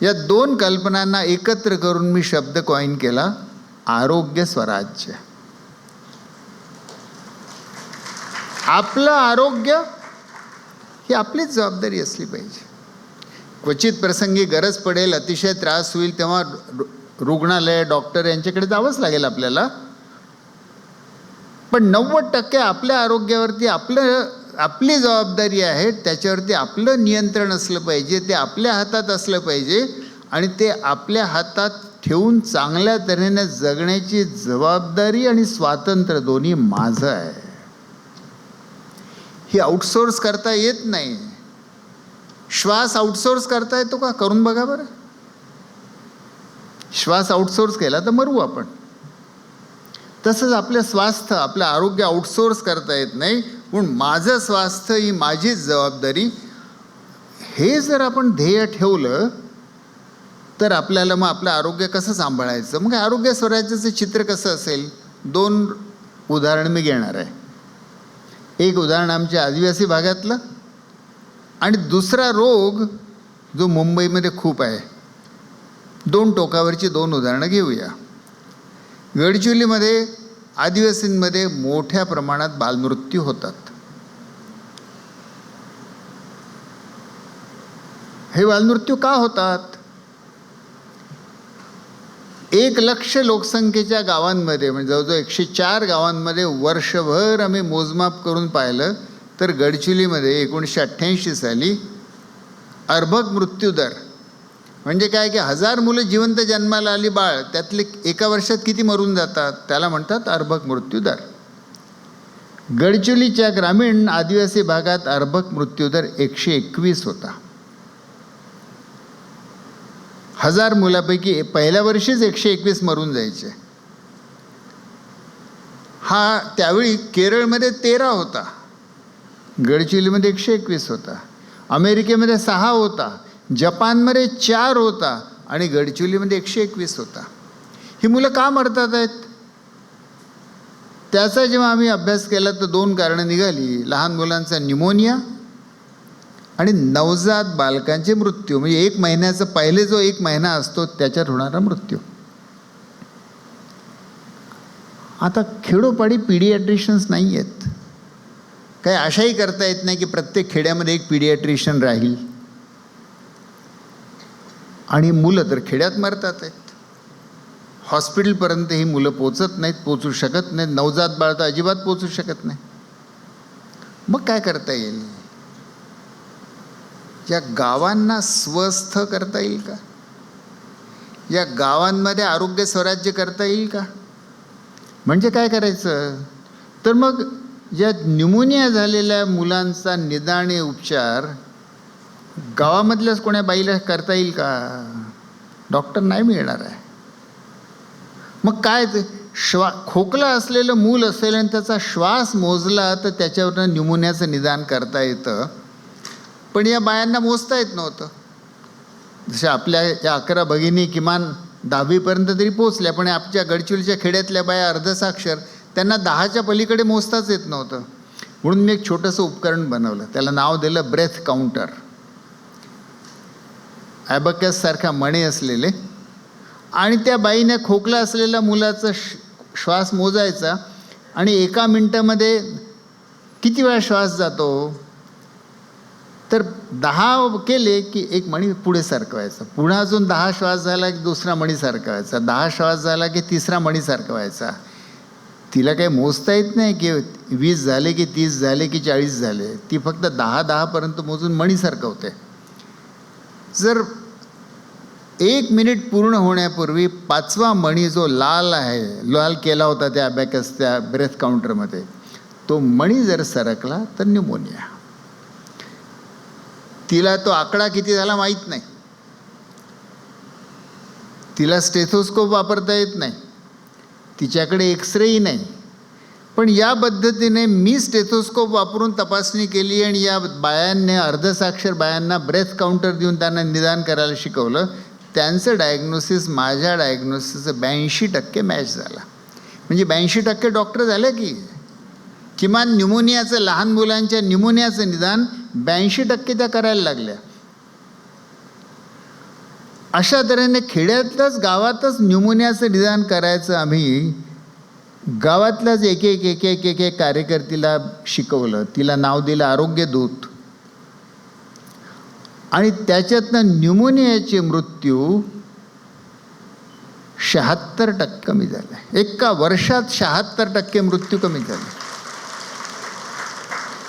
या दोन कल्पनांना एकत्र करून मी शब्द कॉइन केला, आरोग्य स्वराज्य. आपलं आरोग्य ही आपलीच जबाबदारी असली पाहिजे. क्वचित प्रसंगी गरज पडेल, अतिशय त्रास होईल, तेव्हा रुग्णालय, डॉक्टर यांच्याकडे जावंच लागेल आपल्याला. पण 90% आपल्या आरोग्यावरती आपली जबाबदारी आहे. त्याच्यावरती आपलं नियंत्रण असलं पाहिजे, ते आपल्या हातात असलं पाहिजे आणि ते आपल्या हातात ठेवून चांगल्या तऱ्हेने जगण्याची जबाबदारी आणि स्वातंत्र्य दोन्ही माझं आहे. ही आउटसोर्स करता येत नाही. श्वास आउटसोर्स करता येतो का? करून बघा बरं. श्वास आउटसोर्स केला तर मरू आपण. तसंच आपलं स्वास्थ्य, आपलं आरोग्य आउटसोर्स करता येत नाही. म्हणून माझं स्वास्थ्य ही माझीच जबाबदारी, हे जर आपण ध्येय ठेवलं तर आपल्याला मग आपलं आरोग्य कसं सांभाळायचं, मग आरोग्य स्वराज्याचं चित्र कसं असेल? 2 उदाहरण मी घेणार आहे. एक उदाहरण आमच्या आदिवासी भागातलं आणि दुसरा रोग जो मुंबईमध्ये खूप आहे. 2 टोकावरची 2 उदाहरणं घेऊया. गडचिरोलीमध्ये आदिवासींमध्ये मोठ्या प्रमाणात बालमृत्यू होतात. हे बालमृत्यू का होतात? 1,00,000 लोकसंख्येच्या गावांमध्ये, म्हणजे जवळजवळ 104 गावांमध्ये वर्षभर आम्ही मोजमाप करून पाहिलं तर गडचिरोलीमध्ये 1988 साली अर्भक मृत्यूदर, म्हणजे काय की 1000 मुलं जिवंत जन्माला आली बाळ, त्यातले एका वर्षात किती मरून जातात, त्याला म्हणतात अर्भक मृत्यूदर. गडचिरोलीच्या ग्रामीण आदिवासी भागात अर्भक मृत्यूदर 121 होता. 1000 मुलापैकी पहिल्या वर्षीच 121 मरून जायचे. हा त्यावेळी केरळमध्ये 13 होता, गडचिरोलीमध्ये 121 होता, अमेरिकेमध्ये 6 होता, जपानमध्ये 4 होता आणि गडचिरोलीमध्ये 121 होता. ही मुलं का मरतात आहेत? त्याचा जेव्हा आम्ही अभ्यास केला तर 2 कारणं निघाली. लहान मुलांचा न्यूमोनिया आणि नवजात बालकांचे मृत्यू, म्हणजे 1 महिन्याचा पहिले जो 1 महिना असतो त्याच्यात होणारा मृत्यू. आता खेडोपाडी पीडियाट्रिशियन्स नाही आहेत. काही आशाही करता येत नाही की प्रत्येक खेड्यामध्ये एक पीडियाट्रिशियन राहील. आणि मुलं तर खेड्यात मरतात आहेत. हॉस्पिटलपर्यंत ही मुलं पोचत नाहीत, पोचू शकत नाहीत. नवजात बाळ तर अजिबात पोचू शकत नाही. मग काय करता येईल? या गावांना स्वस्थ करता येईल का? या गावांमध्ये आरोग्य स्वराज्य करता येईल का? म्हणजे काय करायचं? तर मग या न्यूमोनिया झालेल्या मुलांचा निदान उपचार गावामधल्याच कोण्या बाईला करता येईल का? डॉक्टर नाही मिळणार आहे. मग काय, खोकला असलेलं मूल असेल आणि त्याचा श्वास मोजला तर त्याच्यावरनं न्यूमोनियाचं निदान करता येतं. पण या बायांना मोजता येत नव्हतं. जशा आपल्या या 11 भगिनी किमान 10वीपर्यंत तरी पोचल्या, पण आमच्या गडचिरोलीच्या खेड्यातल्या बाया अर्धसाक्षर, त्यांना 10च्या पलीकडे मोजताच येत नव्हतं. म्हणून मी एक छोटंसं उपकरण बनवलं, त्याला नाव दिलं ब्रेथ काउंटर. ॲबॅकस सारखा मणे असलेले, आणि त्या बाईने खोकला असलेल्या मुलाचा श्वास मोजायचा आणि 1 मिनटामध्ये किती वेळा श्वास जातो, तर 10 केले की 1 मणी पुढे सरकवायचा, पुन्हा अजून 10 श्वास झाला की दुसरा मणी सरकवायचा, 10 श्वास झाला की तिसरा मणी सरकवायचा. तिला काही मोजता येत नाही की 20 झाले की 30 झाले की 40 झाले. ती फक्त 10पर्यंत मोजून मणी सरकवते. जर 1 मिनिट पूर्ण होण्यापूर्वी 5वा मणी जो लाल केला होता त्या ॲबॅकस, त्या ब्रेथ काउंटरमध्ये, तो मणी जर सरकला तर न्यूमोनिया. तिला तो आकडा किती झाला माहीत नाही. तिला स्टेथोस्कोप वापरता येत नाही. तिच्याकडे एक्सरेही नाही. पण या पद्धतीने मी स्टेथोस्कोप वापरून तपासणी केली आणि या बायांनी अर्धसाक्षर बायांना ब्रेथ काउंटर देऊन त्यांना निदान करायला शिकवलं. त्यांचं डायग्नोसिस माझ्या डायग्नोसिसचं 82% मॅच झाला. म्हणजे 82% डॉक्टर झाले की किमान न्यूमोनियाचं, लहान मुलांच्या न्यूमोनियाचं निदान 82% त्या करायला लागल्या. अशा तऱ्हेने खेड्यातलंच गावातच न्यूमोनियाचं निदान करायचं आम्ही गावातल्याच एक एक कार्यकर्तीला शिकवलं. तिला नाव दिलं आरोग्य दूत. आणि त्याच्यातनं न्यूमोनियाचे मृत्यू 76% कमी झाले. एका वर्षात 76% मृत्यू कमी झाले.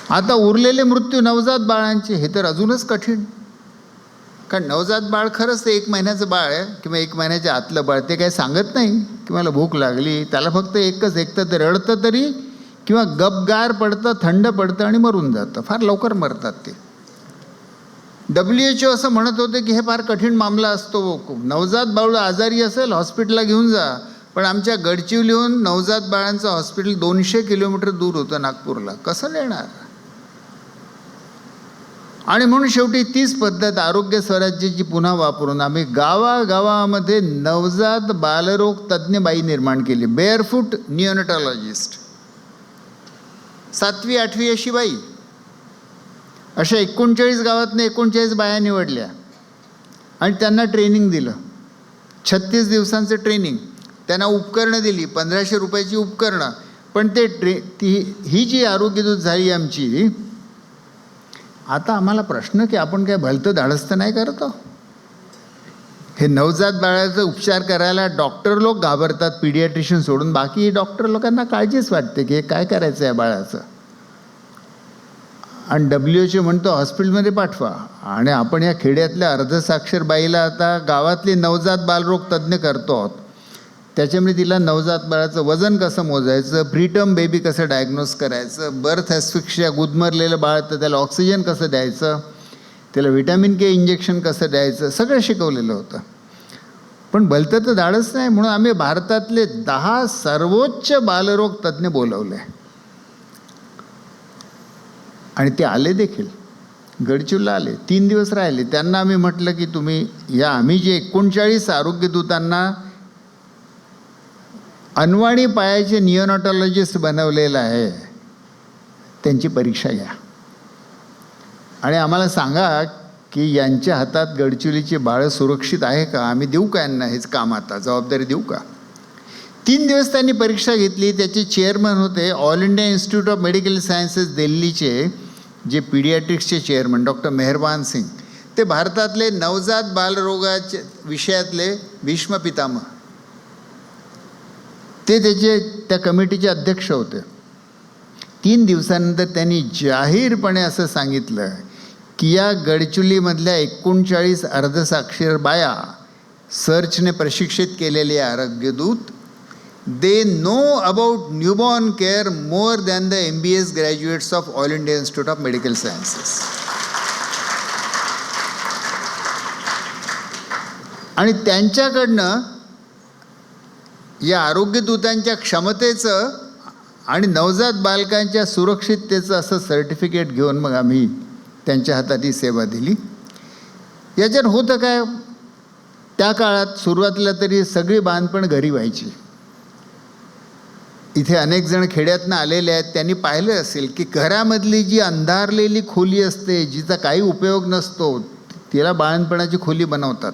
आता उरलेले मृत्यू नवजात बाळांचे, हे तर अजूनच कठीण. कारण नवजात बाळ खरंच ते 1 महिन्याचं बाळ आहे किंवा 1 महिन्याच्या आतलं बाळ, ते काही सांगत नाही की मला भूक लागली. त्याला फक्त एकच, एक तर ते रडतं तरी किंवा गपगार पडतं, थंड पडतं आणि मरून जातं. फार लवकर मरतात ते. WHO असं म्हणत होते की हे फार कठीण मामला असतो. नवजात बाळ आजारी असेल हॉस्पिटलला घेऊन जा. पण आमच्या गडचिरोलीहून नवजात बाळांचं हॉस्पिटल 200 किलोमीटर दूर होतं नागपूरला. कसं नेणार? आणि म्हणून शेवटी तीच पद्धत आरोग्य स्वराज्याची पुन्हा वापरून आम्ही गावागावामध्ये नवजात बालरोग तज्ज्ञ बाई निर्माण केली. बेअरफूट निओनेटॉलॉजिस्ट, 7वी 8वी अशी बाई. अशा 39 गावातनं 39 बाया निवडल्या आणि त्यांना ट्रेनिंग दिलं. 36 दिवसांचं ट्रेनिंग. त्यांना उपकरणं दिली, 1500 रुपयाची उपकरणं. पण ही जी आरोग्यदूत झाली आमची, आता आम्हाला प्रश्न की आपण काय भलतं धाडसतं नाही करत. हे नवजात बाळाचा उपचार करायला डॉक्टर लोक घाबरतात, पिडियाट्रिशियन सोडून. बाकी डॉक्टर लोकांना काळजीच वाटते की हे काय करायचं आहे बाळाचं. आणि WHO म्हणतो हॉस्पिटलमध्ये पाठवा. आणि आपण या खेड्यातल्या अर्धसाक्षर बाईला आता गावातले नवजात बालरोग तज्ज्ञ करतो आहोत. त्याच्यामुळे तिला नवजात बाळाचं वजन कसं मोजायचं, प्रीटर्म बेबी कसं डायग्नोज करायचं, बर्थ ॲस्फिक्सिया, गुदमरलेलं बाळ तर त्याला ऑक्सिजन कसं द्यायचं, त्याला व्हिटॅमिन के इंजेक्शन कसं द्यायचं, सगळं शिकवलेलं होतं. पण भलतं तर धाडच नाही म्हणून आम्ही भारतातले 10 सर्वोच्च बालरोग तज्ज्ञ बोलवले. आणि ते आले देखील, गडचिरोलीला आले. 3 दिवस राहिले. त्यांना आम्ही म्हटलं की तुम्ही या, आम्ही जे 39 आरोग्यदूतांना अनवाणी पायाचे निओनेटॉलॉजिस्ट बनवलेलं आहे, त्यांची परीक्षा घ्या आणि आम्हाला सांगा की यांच्या हातात गडचिरोलीची बाळं सुरक्षित आहे का, आम्ही देऊ का यांना हेच काम, आता जबाबदारी देऊ का. 3 दिवस त्यांनी परीक्षा घेतली. त्याचे चेअरमन होते all India Institute of Medical sciences दिल्लीचे जे पीडियाट्रिक्सचे चेअरमन डॉक्टर मेहरबान सिंग. ते भारतातले नवजात बालरोगाच्या विषयातले भीष्म पितामह. ते त्या कमिटीचे अध्यक्ष होते. 3 दिवसानंतर त्यांनी जाहीरपणे असं सांगितलं की या गडचिरोलीमधल्या 39 अर्धसाक्षर बाया सर्चने प्रशिक्षित केलेले आरोग्यदूत, they know about newborn care more than the MBS graduates of All India Institute of Medical Sciences. आणि त्यांच्याकडनं या आरोग्यदूतांच्या क्षमतेचं आणि नवजात बालकांच्या सुरक्षिततेचं असं सर्टिफिकेट घेऊन मग आम्ही त्यांच्या हातात ही सेवा दिली. याच्यात होतं काय, त्या काळात सुरुवातीला तरी सगळी बांधपण घरी व्हायची. इथे अनेक जण खेड्यातनं आलेले आहेत, त्यांनी पाहिलं असेल की घरामधली जी अंधारलेली खोली असते, जिचा काही उपयोग नसतो, तिला बाळणपणाची खोली बनवतात.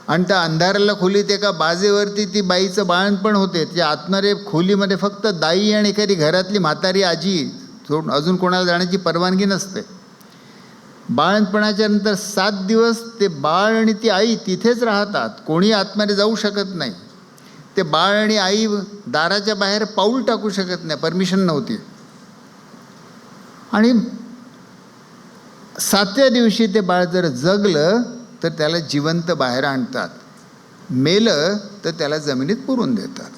आणि त्या अंधाराला खोलीत एका बाजेवरती ती बाईचं बाळणपण होते. त्या आतमध्ये खोलीमध्ये फक्त दाई आणि एखादी घरातली म्हातारी आजी सोडून अजून कोणाला जाण्याची परवानगी नसते. बाळणपणाच्या नंतर 7 दिवस ते बाळ आणि ती आई तिथेच राहतात, कोणी आतमध्ये जाऊ शकत नाही. ते बाळ आणि आई दाराच्या बाहेर पाऊल टाकू शकत नाही, परमिशन नव्हती. आणि 7व्या दिवशी ते बाळ जर जगलं तर त्याला जिवंत बाहेर आणतात, मेलं तर त्याला जमिनीत पुरून देतात.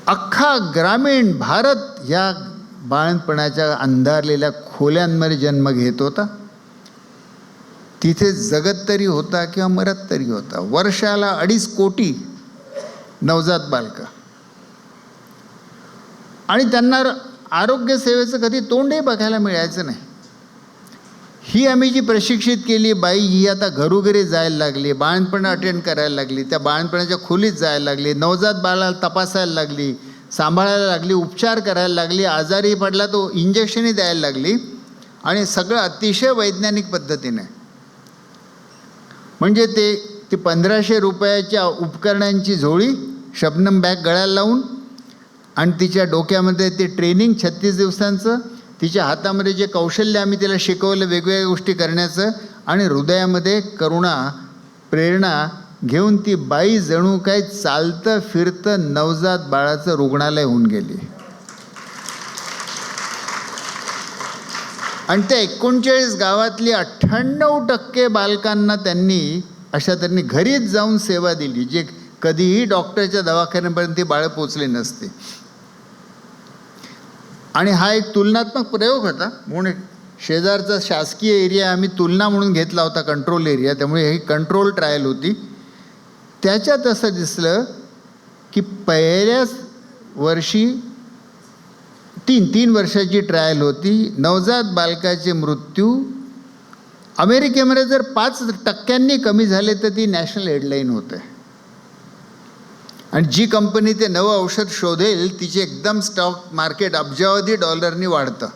अख्खा ग्रामीण भारत या बाळणपणाच्या अंधारलेल्या खोल्यांमध्ये जन्म घेत होता. तिथे जगत तरी होता किंवा मरत तरी होता. वर्षाला 2.5 कोटी नवजात बालकं. आणि त्यांना आरोग्य सेवेचं कधी तोंडही बघायला मिळायचं नाही. ही आम्ही जी प्रशिक्षित केली बाई, ही आता घरोघरी जायला लागली, बाळंतपण अटेंड करायला लागली, त्या बाळंतपणाच्या खोलीत जायला लागली, नवजात बाळाला तपासायला लागली, सांभाळायला लागली, उपचार करायला लागली, आजारी पडला तो इंजेक्शनही द्यायला लागली, आणि सगळं अतिशय वैज्ञानिक पद्धतीने. म्हणजे ती 1500 रुपयाच्या उपकरणांची झोळी, शबनम बॅग गळ्याला लावून, आणि तिच्या डोक्यामध्ये ते ट्रेनिंग 36 दिवसांचं, तिच्या हातामध्ये जे कौशल्य आम्ही तिला शिकवलं वेगवेगळ्या गोष्टी करण्याचं, आणि हृदयामध्ये करुणा, प्रेरणा घेऊन ती बाई जणू काय चालतं फिरतं नवजात बाळाचं रुग्णालय होऊन गेली. आणि त्या 39 गावातली 98% बालकांना त्यांनी अशा त्यांनी घरीच जाऊन सेवा दिली, जे कधीही डॉक्टरच्या दवाखान्यापर्यंत ती बाळं पोचली नसते. आणि हा एक तुलनात्मक प्रयोग होता, म्हणून शेजारचा शासकीय एरिया आम्ही तुलना म्हणून घेतला होता, कंट्रोल एरिया, त्यामुळे ही कंट्रोल ट्रायल होती. त्याच्यात असं दिसलं की पहिल्याच वर्षी 3 वर्षाची ट्रायल होती. नवजात बालकाचे मृत्यू अमेरिकेमध्ये जर 5% कमी झाले तर ती नॅशनल हेडलाईन होते. आणि जी कंपनी ते नवं औषध शोधेल तिचे एकदम स्टॉक मार्केट अब्जावधी डॉलरनी वाढतं.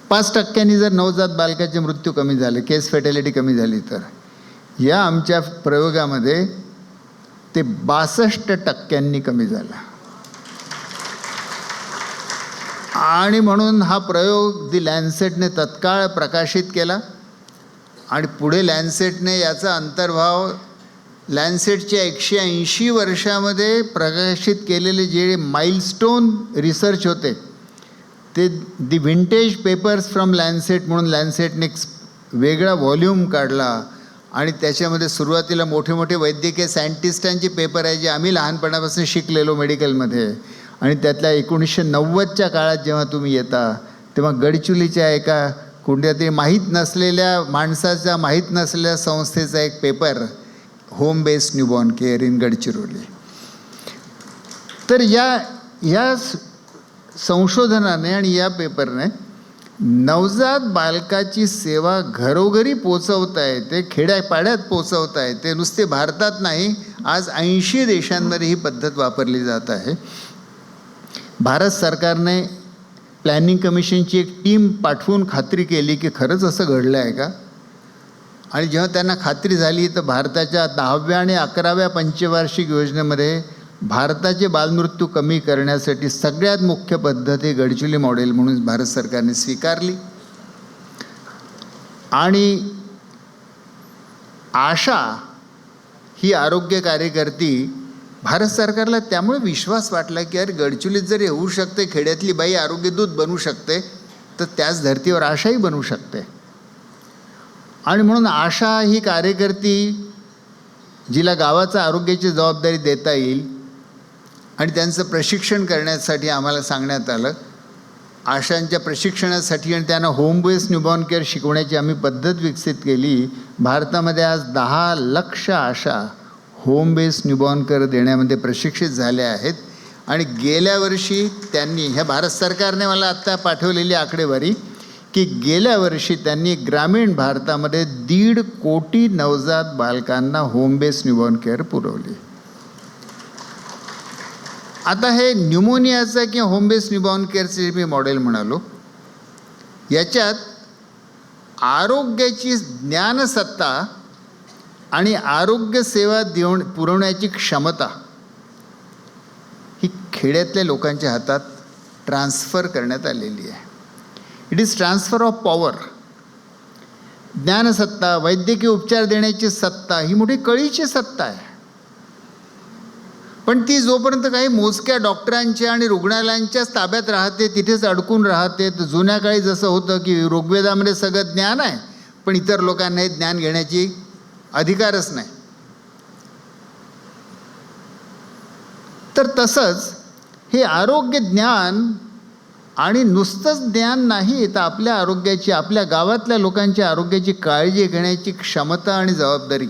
5% जर नवजात बालकाचे मृत्यू कमी झाले, केस फॅटॅलिटी कमी झाली, तर या आमच्या प्रयोगामध्ये ते 62% कमी झाला. आणि म्हणून हा प्रयोग दी लॅन्सेटने तत्काळ प्रकाशित केला. आणि पुढे लॅन्सेटने याचा अंतर्भाव लॅन्सेटच्या 180 वर्षामध्ये प्रकाशित केलेले जे माइलस्टोन रिसर्च होते ते दी विंटेज पेपर्स फ्रॉम लॅन्सेट म्हणून लॅन्सेटने एक वेगळा व्हॉल्यूम काढला. आणि त्याच्यामध्ये सुरुवातीला मोठे मोठे वैद्यकीय सायंटिस्टांचे पेपर आहे जे आम्ही लहानपणापासून शिकलेलो मेडिकलमध्ये. आणि त्यातल्या 1990च्या काळात जेव्हा तुम्ही येता तेव्हा गडचिरोलीच्या एका कुठल्यातरी माहीत नसलेल्या माणसाचा, माहीत नसलेल्या संस्थेचा एक paper, home based newborn care in Gadchiroli. तर या संशोधनाने आणि या पेपरने नवजात बालकाची सेवा घरोघरी पोचवता येते, खेड्यापाड्यात पोचवता येते. नुसते भारतात नाही, आज 80 देशांमध्ये ही पद्धत वापरली जात आहे. भारत सरकारने प्लॅनिंग कमिशनची एक टीम पाठवून खात्री केली की खरंच असं घडलं आहे का. आणि जेव्हा त्यांना खात्री झाली तर भारताच्या 10व्या आणि 11व्या पंचवार्षिक योजनेमध्ये भारताचे बालमृत्यू कमी करण्यासाठी सगळ्यात मुख्य पद्धत ही गडचिरोली मॉडेल म्हणून भारत सरकारने स्वीकारली. आणि आशा ही आरोग्य कार्यकर्ती भारत सरकारला त्यामुळे विश्वास वाटला की अरे गडचिरोलीत जर होऊ शकते, खेड्यातली बाई आरोग्यदूत बनू शकते, तर त्याच धर्तीवर आशाही बनू शकते. आणि म्हणून आशा ही कार्यकर्ती जिला गावाचा आरोग्याची जबाबदारी देता येईल आणि त्यांचं प्रशिक्षण करण्यासाठी आम्हाला सांगण्यात आलं. आशांच्या प्रशिक्षणासाठी आणि त्यांना होम बेस्ड न्यूबॉर्न केअर शिकवण्याची आम्ही पद्धत विकसित केली. भारतामध्ये आज 10 लाख आशा होम बेस्ड न्यूबॉर्न केअर देण्यामध्ये प्रशिक्षित झाल्या आहेत. आणि गेल्या वर्षी त्यांनी, ह्या भारत सरकारने मला आत्ता पाठवलेली आकडेवारी, की गेल्या वर्षी त्यांनी ग्रामीण भारतामध्ये 1.5 कोटी नवजात बालकांना होम बेस्ड न्यूबॉर्न केअर पुरवली. आता हे न्यूमोनियाचं किंवा होम बेस्ड न्यूबॉर्न केअरचं जे मी मॉडेल म्हणालो, याच्यात आरोग्याची ज्ञानसत्ता आणि आरोग्य सेवा पुरवण्याची क्षमता ही खेड्यातल्या लोकांच्या हातात ट्रान्स्फर करण्यात आलेली आहे. It is transfer of power. ज्ञानसत्ता, वैद्यकीय उपचार देण्याची सत्ता ही मोठी कळीची सत्ता आहे. पण ती जोपर्यंत काही मोजक्या डॉक्टरांच्या आणि रुग्णालयांच्याच ताब्यात राहते, तिथेच अडकून राहते. तर जुन्या काळी जसं होतं की ऋग्वेदामध्ये सगळं ज्ञान आहे पण इतर लोकांना हे ज्ञान घेण्याची अधिकारच नाही. तर तसंच हे आरोग्य ज्ञान आणि नुसतंच ज्ञान नाही, तर आपल्या आरोग्याची, आपल्या गावातल्या लोकांच्या आरोग्याची काळजी घेण्याची क्षमता आणि जबाबदारी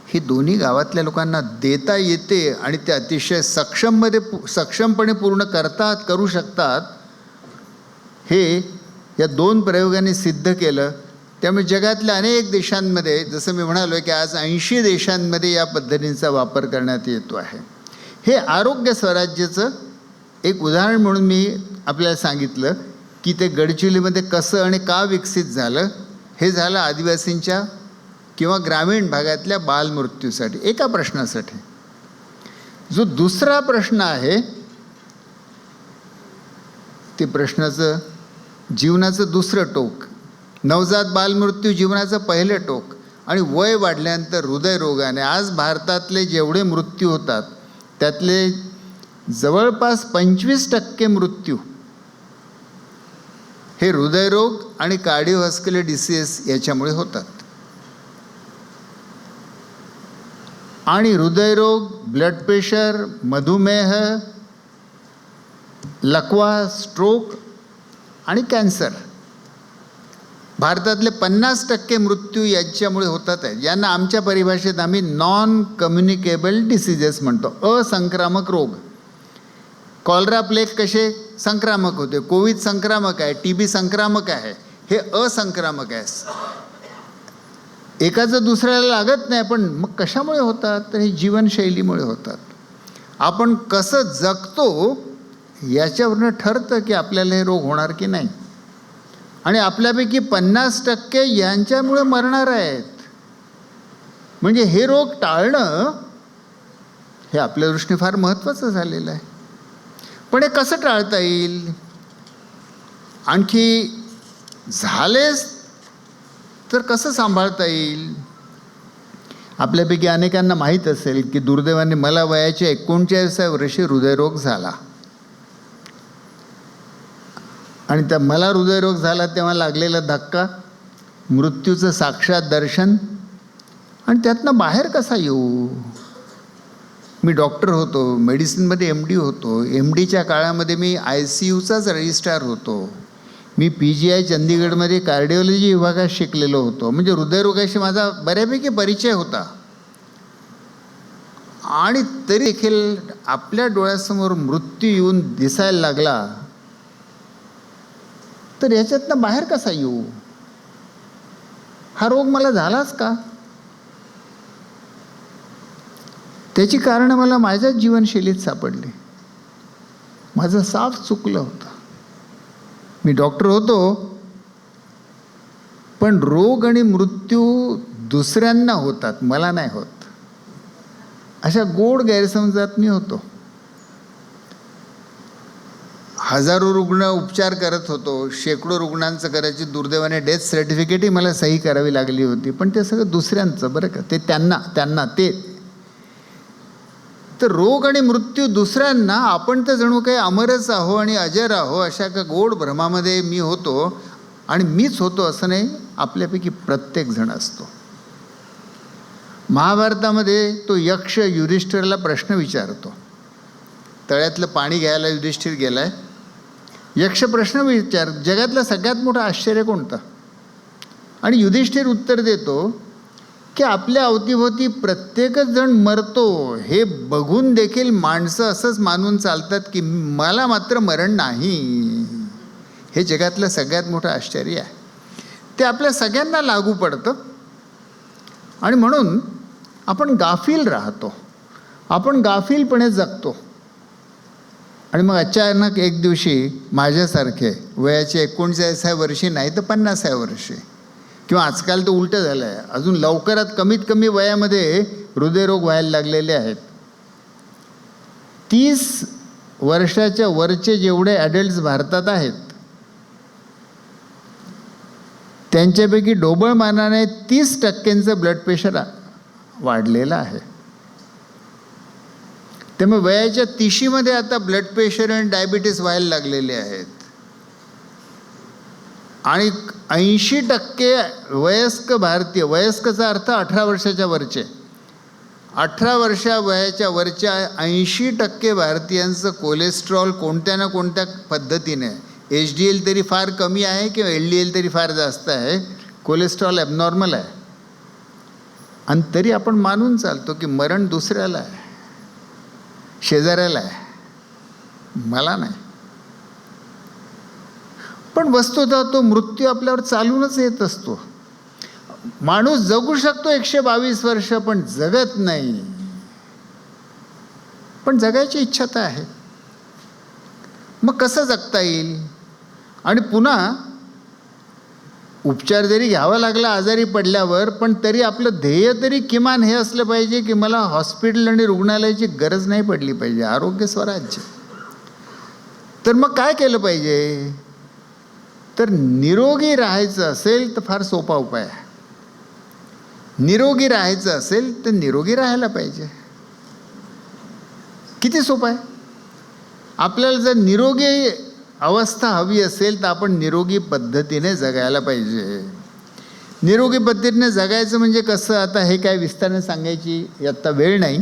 ही दोन्ही गावातल्या लोकांना देता येते आणि ते अतिशय सक्षमपणे पूर्ण करू शकतात, हे या 2 प्रयोगांनी सिद्ध केलं. त्यामुळे जगातल्या अनेक देशांमध्ये, जसं मी म्हणालो की आज 80 देशांमध्ये या पद्धतींचा वापर करण्यात येतो आहे. हे आरोग्य स्वराज्याचं एक उदाहरण म्हणून मी आपल्याला सांगितलं की ते गडचिरोलीमध्ये कसं आणि का विकसित झालं. हे झालं आदिवासींच्या किंवा ग्रामीण भागातल्या बालमृत्यूसाठी, एका प्रश्नासाठी. जो दुसरा प्रश्न आहे ते प्रश्नाचं जीवनाचं दुसरं टोक, नवजात बालमृत्यू जीवनाचं पहिलं टोक आणि वय वाढल्यानंतर हृदयरोगाने. आज भारतातले जेवढे मृत्यू होतात त्यातले जवळपास 25% मृत्यू हे हृदयरोग आणि कार्डिओव्हास्क्युलर डिसीज याच्यामुळे होतात. आणि हृदयरोग, ब्लड प्रेशर, मधुमेह, लकवा, स्ट्रोक आणि कॅन्सर, भारतातले 50% मृत्यू यांच्यामुळे होतात आहेत. यांना आमच्या परिभाषेत आम्ही नॉन कम्युनिकेबल डिसीजेस म्हणतो, असंक्रामक रोग. कॉलरा, प्लेग कसे संक्रामक होते, कोविड संक्रामक आहे, TB संक्रामक आहे, हे असंक्रामक आहे. एकाचं दुसऱ्याला लागत नाही, पण मग कशामुळे होतात? तर हे जीवनशैलीमुळे होतात. आपण कसं जगतो याच्यावरनं ठरतं की आपल्याला हे रोग होणार की नाही. आणि आपल्यापैकी 50% यांच्यामुळे मरणार आहेत. म्हणजे हे रोग टाळणं हे आपल्या दृष्टीने फार महत्त्वाचं झालेलं आहे. पण हे कसं टाळता येईल? आणखी झालेच तर कसं सांभाळता येईल? आपल्यापैकी अनेकांना माहीत असेल की दुर्दैवाने मला वयाच्या 39व्या वर्षी हृदयरोग झाला. आणि त्या मला हृदयरोग झाला तेव्हा लागलेला धक्का, मृत्यूचं साक्षात दर्शन, आणि त्यातनं बाहेर कसा येऊ? मी डॉक्टर होतो, मेडिसिनमध्ये MD होतो. MDच्या काळामध्ये मी ICUचाच रजिस्ट्रार होतो. मी PGI चंदीगडमध्ये कार्डिओलॉजी विभागात शिकलेलो होतो. म्हणजे हृदयरोगाशी माझा बऱ्यापैकी परिचय होता. आणि तरी देखील आपल्या डोळ्यासमोर मृत्यू येऊन दिसायला लागला तर याच्यातनं बाहेर कसा येऊ? हा रोग मला झालाच का? त्याची कारणं मला माझ्याच जीवनशैलीत सापडली. माझं साफ चुकलं होतं. मी डॉक्टर होतो, पण रोग आणि मृत्यू दुसऱ्यांना होतात, मला नाही होत, अशा गोड गैरसमजात मी होतो. हजारो रुग्ण उपचार करत होतो, शेकडो रुग्णांचं करायची, दुर्दैवाने डेथ सर्टिफिकेटही मला सही करावी लागली होती. पण ते सगळं दुसऱ्यांचं, बरं का, ते त्यांना ते तर रोग आणि मृत्यू दुसऱ्यांना, आपण तर जणू काही अमरच आहो आणि अजर आहो अशा का गोड भ्रमामध्ये मी होतो. आणि मीच होतो असं नाही, आपल्यापैकी प्रत्येक जण असतो. महाभारतामध्ये तो यक्ष युधिष्ठिरला प्रश्न विचारतो. तळ्यातलं पाणी घ्यायला युधिष्ठिर गेलाय. यक्ष प्रश्न विचार, जगातलं सगळ्यात मोठं आश्चर्य कोणतं? आणि युधिष्ठिर उत्तर देतो की आपल्या अवतीभोवती प्रत्येकच जण मरतो हे बघून देखील माणसं असंच मानून चालतात की मला मात्र मरण नाही. हे जगातलं सगळ्यात मोठं आश्चर्य आहे. ते आपल्या सगळ्यांना लागू पडतं. आणि म्हणून आपण गाफील राहतो, आपण गाफीलपणे जगतो. आणि मग अचानक एक दिवशी माझ्यासारखे वयाच्या 39व्या वर्षी नाही तर 50व्या वर्षी, किंवा आजकाल तर उलटं झालं आहे, अजून लवकरात कमीत कमी वयामध्ये हृदयरोग व्हायला लागलेले आहेत. 30 वर्षाच्या वरचे जेवढे ॲडल्ट्स भारतात आहेत त्यांच्यापैकी ढोबळमानाने 30% ब्लड प्रेशर वाढलेलं आहे. त्यामुळे वयाच्या 30मध्ये आता ब्लड प्रेशर आणि डायबिटीस व्हायला लागलेले आहेत. आणि 80% वयस्क भारतीय, वयस्कचा अर्थ 18 वर्षाच्या वरचे, 18 वयाच्या वरच्या 80% भारतीयांचं कोलेस्ट्रॉल कोणत्या ना कोणत्या पद्धतीने, HDL तरी फार कमी आहे किंवा LDL तरी फार जास्त आहे, कोलेस्ट्रॉल ॲबनॉर्मल आहे. आणि तरी आपण मानून चालतो की मरण दुसऱ्याला आहे, शेजाऱ्याला आहे, मला नाही. पण वस्तुतः तो मृत्यू आपल्यावर चालूनच येत असतो. माणूस जगू शकतो 122 वर्ष, पण जगत नाही. पण जगायची इच्छा तर आहे. मग कसं जगता येईल? आणि पुन्हा उपचार जरी घ्यावा लागला आजारी पडल्यावर, पण तरी आपलं ध्येय तरी किमान हे असलं पाहिजे की मला हॉस्पिटल आणि रुग्णालयाची गरज नाही पडली पाहिजे, आरोग्य स्वराज्य. तर मग काय केलं पाहिजे? तर निरोगी राहायचं असेल तर फार सोपा उपाय आहे. निरोगी राहायचं असेल तर निरोगी राहायला पाहिजे. किती सोपं आहे. आपल्याला जर निरोगी अवस्था हवी असेल तर आपण निरोगी पद्धतीने जगायला पाहिजे. निरोगी पद्धतीने जगायचं म्हणजे कसं, आता हे काय विस्ताराने सांगायची आत्ता वेळ नाही.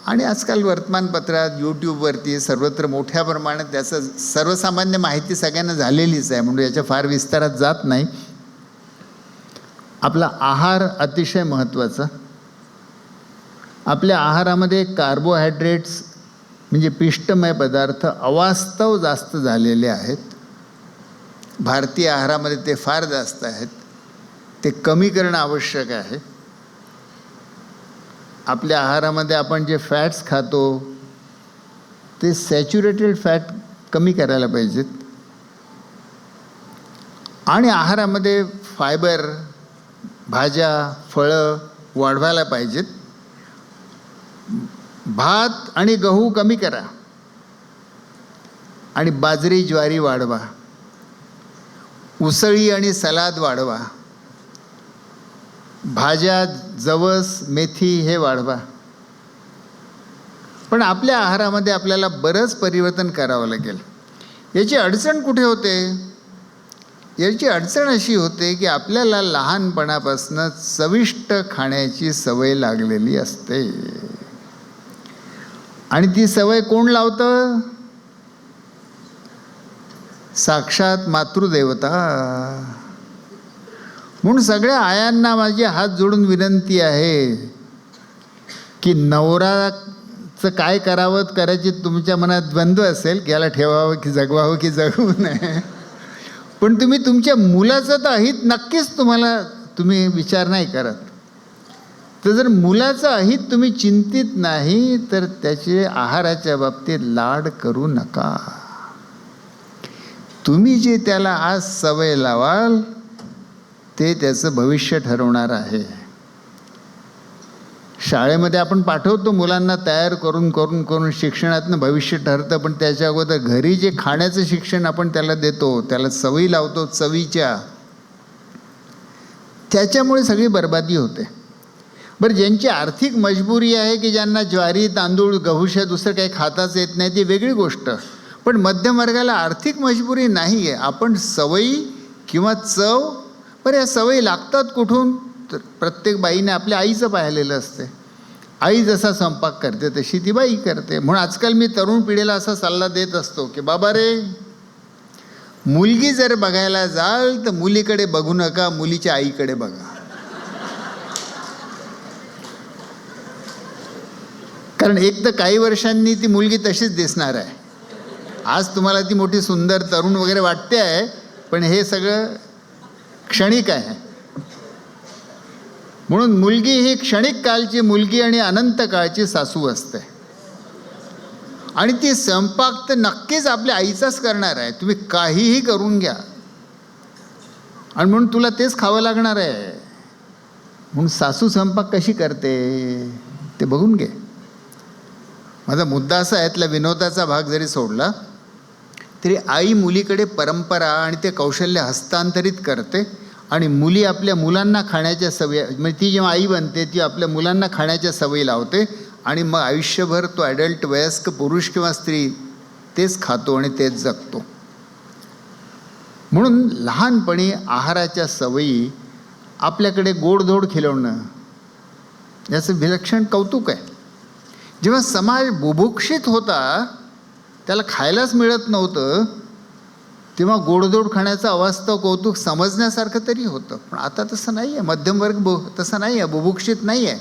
आणि आजकाल वर्तमानपत्रात, यूट्यूबवरती सर्वत्र मोठ्या प्रमाणात त्याचं सर्वसामान्य माहिती सगळ्यांना झालेलीच आहे, म्हणून याच्या फार विस्तारात जात नाही. आपला आहार अतिशय महत्त्वाचा. आपल्या आहारामध्ये कार्बोहायड्रेट्स म्हणजे पिष्टमय पदार्थ अवास्तव जास्त झालेले आहेत. भारतीय आहारामध्ये ते फार जास्त आहेत. ते कमी करणं आवश्यक आहे. आपल्या आहारामध्ये आपण जे फॅट्स खातो ते सॅच्युरेटेड फॅट कमी करायला पाहिजेत. आणि आहारामध्ये फायबर, भाज्या, फळं वाढवायला पाहिजेत. भात आणि गहू कमी करा आणि बाजरी, ज्वारी वाढवा. उसळी आणि सलाद वाढवा. भाज्या, जवस, मेथी हे वाढवा. पण आपल्या आहारामध्ये आपल्याला बरंच परिवर्तन करावं लागेल. याची अडचण कुठे होते? याची अडचण अशी होते की आपल्याला लहानपणापासून चविष्ट खाण्याची सवय लागलेली असते. आणि ती सवय कोण लावतं? साक्षात मातृदेवता. म्हणून सगळ्या आयांना माझी हात जोडून विनंती आहे की नवराचं काय करावं करायची तुमच्या मनात द्वंद्व असेल की याला ठेवावं की जगवावं की जगवू नये, पण तुम्ही तुमच्या मुलाचं तर अहित नक्कीच तुम्ही विचार नाही करत. तर जर मुलाचं अहित तुम्ही चिंतित नाही तर त्याचे आहाराच्या बाबतीत लाड करू नका. तुम्ही जे त्याला आज सवय लावाल ते त्याचं भविष्य ठरवणार आहे. शाळेमध्ये आपण पाठवतो मुलांना तयार करून करून करून, शिक्षणातनं भविष्य ठरतं. पण त्याच्या अगोदर घरी जे खाण्याचं शिक्षण आपण त्याला देतो, त्याला सवयी लावतो चवीच्या, त्याच्यामुळे सगळी बरबादी होते. बरं, ज्यांची आर्थिक मजबुरी आहे की ज्यांना ज्वारी, तांदूळ, गहूशिवाय दुसरं काही खाताच येत नाही, ती वेगळी गोष्ट. पण मध्यमवर्गाला आर्थिक मजबुरी नाही आहे. आपण सवयी किंवा चव, बरं या सवयी लागतात कुठून? तर प्रत्येक बाईने आपल्या आईचं पाहिलेलं असते. आई जसा स्वयंपाक करते तशी ती बाई करते. म्हणून आजकाल मी तरुण पिढीला असा सल्ला देत असतो की बाबा रे, मुलगी जर बघायला जाल तर मुलीकडे बघू नका, मुलीच्या आईकडे बघा. कारण एक तर काही वर्षांनी ती मुलगी तशीच दिसणार आहे. आज तुम्हाला ती मोठी सुंदर तरुण वगैरे वाटते आहे, पण हे सगळं क्षणिक आहे. म्हणून मुलगी ही क्षणिक कालची मुलगी आणि अनंत काळची सासू असते. आणि ती स्वयंपाक तर नक्कीच आपल्या आईचाच करणार आहे. तुम्ही काहीही करून घ्या आणि म्हणून तुला तेच खावं लागणार आहे. म्हणून सासू स्वयंपाक कशी करते ते बघून घे. माझा मुद्दा असा आहे, यातला विनोदाचा भाग जरी सोडला तरी आई मुलीकडे परंपरा आणि ते कौशल्य हस्तांतरित करते. आणि मुली आपल्या मुलांना खाण्याच्या सवयी, म्हणजे ती जेव्हा आई बनते ती आपल्या मुलांना खाण्याच्या सवयी लावते. आणि मग आयुष्यभर तो ॲडल्ट वयस्क पुरुष किंवा स्त्री तेच खातो आणि तेच जगतो. म्हणून लहानपणी आहाराच्या सवयी, आपल्याकडे गोडधोड खिलवणं, याचं विलक्षण कौतुक आहे. जेव्हा समाज बुभुक्षित होता, त्याला खायलाच मिळत नव्हतं, तेव्हा गोडधोड खाण्याचं अवास्तव कौतुक समजण्यासारखं तरी होतं. पण आता तसं नाही आहे. मध्यमवर्ग तसं नाही आहे, बुभुक्षित नाही आहे.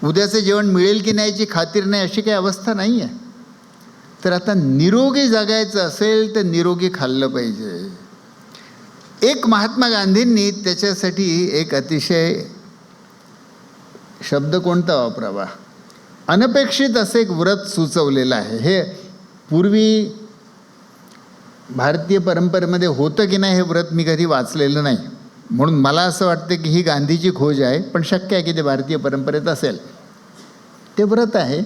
उद्याचं जेवण मिळेल की नाहीची खात्री नाही, अशी काही अवस्था नाही आहे. तर आता निरोगी जगायचं असेल तर निरोगी खाल्लं पाहिजे. एक महात्मा गांधींनी त्याच्यासाठी एक अतिशय शब्द कोणता वापरावा, अनपेक्षित असं एक व्रत सुचवलेलं आहे. हे पूर्वी भारतीय परंपरेमध्ये होतं की नाही हे व्रत मी कधी वाचलेलं नाही, म्हणून मला असं वाटतं की ही गांधीची खोज आहे. पण शक्य आहे की ते भारतीय परंपरेत असेल. ते व्रत आहे,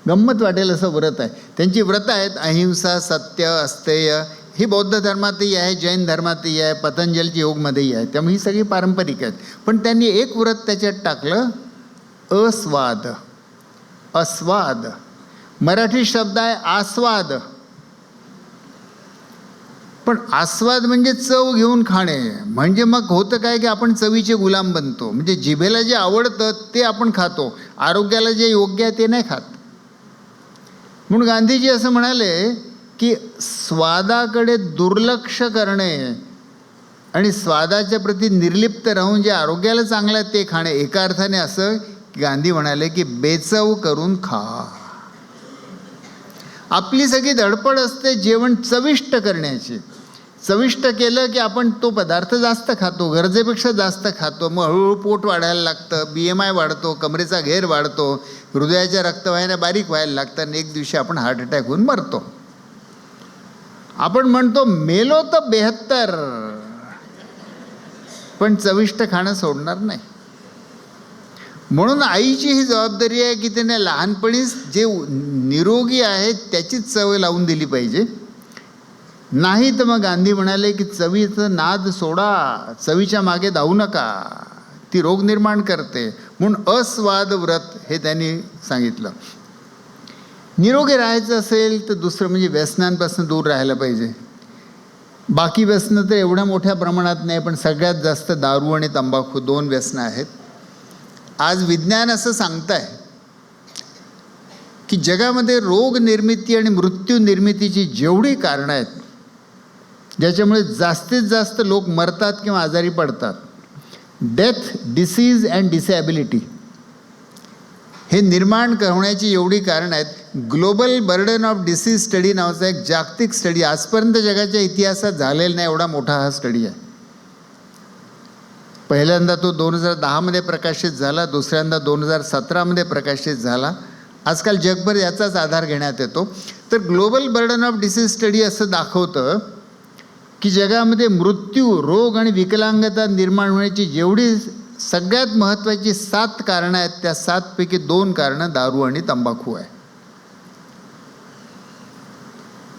गंमत वाटेल असं व्रत आहे. त्यांची व्रतं आहेत अहिंसा, सत्य, अस्तेय. ही बौद्ध धर्मातही आहे, जैन धर्मातही आहे, पतंजलची योगमध्येही आहे. त्यामुळे ही सगळी पारंपरिक आहेत. पण त्यांनी एक व्रत त्याच्यात टाकलं, अस्वाद. अस्वाद मराठी शब्द आहे आस्वाद. पण आस्वाद म्हणजे चव घेऊन खाणे. म्हणजे मग होतं काय की आपण चवीचे गुलाम बनतो. म्हणजे जिभेला जे आवडतं ते आपण खातो, आरोग्याला जे योग्य आहे ते नाही खात. म्हणून गांधीजी असं म्हणाले की स्वादाकडे दुर्लक्ष करणे आणि स्वादाच्या प्रती निर्लिप्त राहून जे आरोग्याला चांगलं आहे ते खाणे. एका अर्थाने असं की गांधी म्हणाले की बेचव करून खा. आपली सगळी धडपड असते जेवण चविष्ट करण्याची. चविष्ट केलं की आपण तो पदार्थ जास्त खातो, गरजेपेक्षा जास्त खातो. मग हळूहळू पोट वाढायला लागतं, BMI वाढतो, कमरेचा घेर वाढतो, हृदयाच्या रक्तवाहिन्या बारीक व्हायला लागतात आणि एक दिवशी आपण हार्ट अटॅक होऊन मरतो. आपण म्हणतो मेलो तर 72, पण चविष्ट खाणं सोडणार नाही. म्हणून आईची ही जबाबदारी आहे की त्याने लहानपणीच जे निरोगी आहे त्याचीच चव लावून दिली पाहिजे. नाही तर मग गांधी म्हणाले की चवीचं नाद सोडा, चवीच्या मागे धावू नका, ती रोग निर्माण करते. म्हणून अस्वाद व्रत हे त्यांनी सांगितलं. निरोगी राहायचं असेल तर दुसरं म्हणजे व्यसनांपासून दूर राहायला पाहिजे. बाकी व्यसनं तर एवढ्या मोठ्या प्रमाणात नाही, पण सगळ्यात जास्त दारू आणि तंबाखू 2 व्यसनं आहेत. आज विज्ञान असं सांगत आहे की जगामध्ये रोग निर्मिती आणि मृत्यू निर्मितीची जेवढी कारणं आहेत, ज्याच्यामुळे जास्तीत जास्त लोक मरतात किंवा आजारी पडतात, डेथ, डिसीज अँड डिसॅबिलिटी, हे निर्माण होण्याची एवढी कारणं आहेत. Global burden of disease study नावाचा एक जागतिक स्टडी आजपर्यंत जगाच्या इतिहासात झालेला नाही, एवढा मोठा हा स्टडी आहे. पहिल्यांदा तो 2010 प्रकाशित झाला, दुसऱ्यांदा 2017 प्रकाशित झाला. आजकाल जगभर याचाच आधार घेण्यात येतो. तर global burden of disease study असं दाखवतं की जगामध्ये मृत्यू, रोग आणि विकलांगता निर्माण होण्याची जेवढी सगळ्यात महत्त्वाची 7 कारणं आहेत, त्या 7 पैकी 2 कारणं दारू आणि तंबाखू आहे.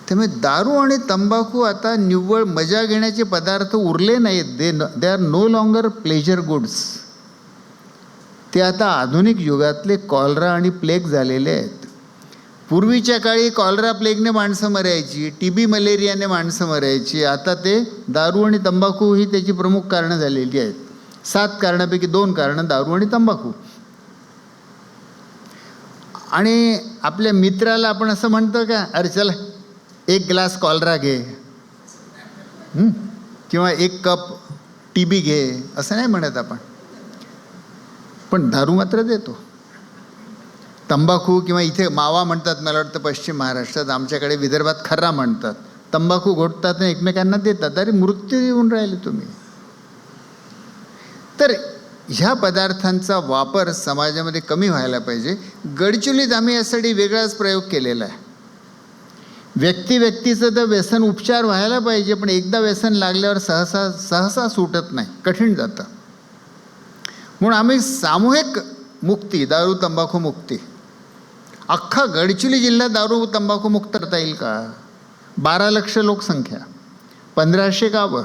त्यामुळे दारू आणि तंबाखू आता निव्वळ मजा घेण्याचे पदार्थ उरले नाहीत. They are no longer pleasure goods. ते आता आधुनिक युगातले कॉलरा आणि प्लेग झालेले आहेत. पूर्वीच्या काळी कॉलरा प्लेगने माणसं मरायची, TB मलेरियाने माणसं मरायची. आता ते दारू आणि तंबाखू ही त्याची प्रमुख कारणं झालेली आहेत. 7 कारणापैकी 2 कारणं दारू आणि तंबाखू. आणि आपल्या मित्राला आपण असं म्हणतो का, अरे चला 1 ग्लास कॉलरा घे, किंवा 1 कप TB घे, असं नाही म्हणत आपण. पण दारू मात्र देतो. तंबाखू किंवा इथे मावा म्हणतात, मला वाटतं पश्चिम महाराष्ट्रात, आमच्याकडे विदर्भात खर्रा म्हणतात. तंबाखू घोटतात आणि एकमेकांना देतात. अरे मृत्यू येऊन राहिले तुम्ही. तर ह्या पदार्थांचा वापर समाजामध्ये कमी व्हायला पाहिजे. गडचिरोलीत आम्ही यासाठी वेगळाच प्रयोग केलेला आहे. व्यक्तीचं तर व्यसन उपचार व्हायला पाहिजे, पण एकदा व्यसन लागल्यावर सहसा सुटत नाही, कठीण जातं. म्हणून आम्ही सामूहिक मुक्ती, दारू तंबाखू मुक्ती, अख्खा गडचिरोली जिल्हा दारू तंबाखू मुक्त करता येईल का? 12 लक्ष लोकसंख्या, 1500 गावं.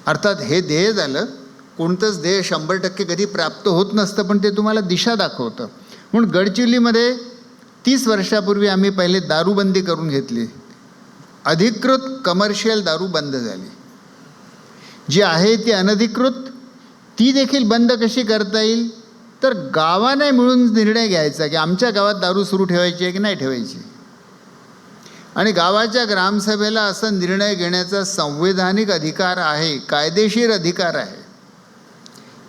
अर्थात हे ध्येय झालं. कोणतंच ध्येय 100% कधी प्राप्त होत नसतं, पण ते तुम्हाला दिशा दाखवतं. म्हणून गडचिरोलीमध्ये 30 वर्षापूर्वी आम्ही पहिले दारूबंदी करून घेतली. अधिकृत कमर्शियल दारू बंद झाली. जी आहे ती अनधिकृत, ती देखील बंद कशी करता येईल, तर गावाने मिळून निर्णय घ्यायचा की आमच्या गावात दारू सुरू ठेवायची आहे की नाही ठेवायची. आणि गावाच्या ग्रामसभेला असा निर्णय घेण्याचा संवैधानिक अधिकार आहे, कायदेशीर अधिकार आहे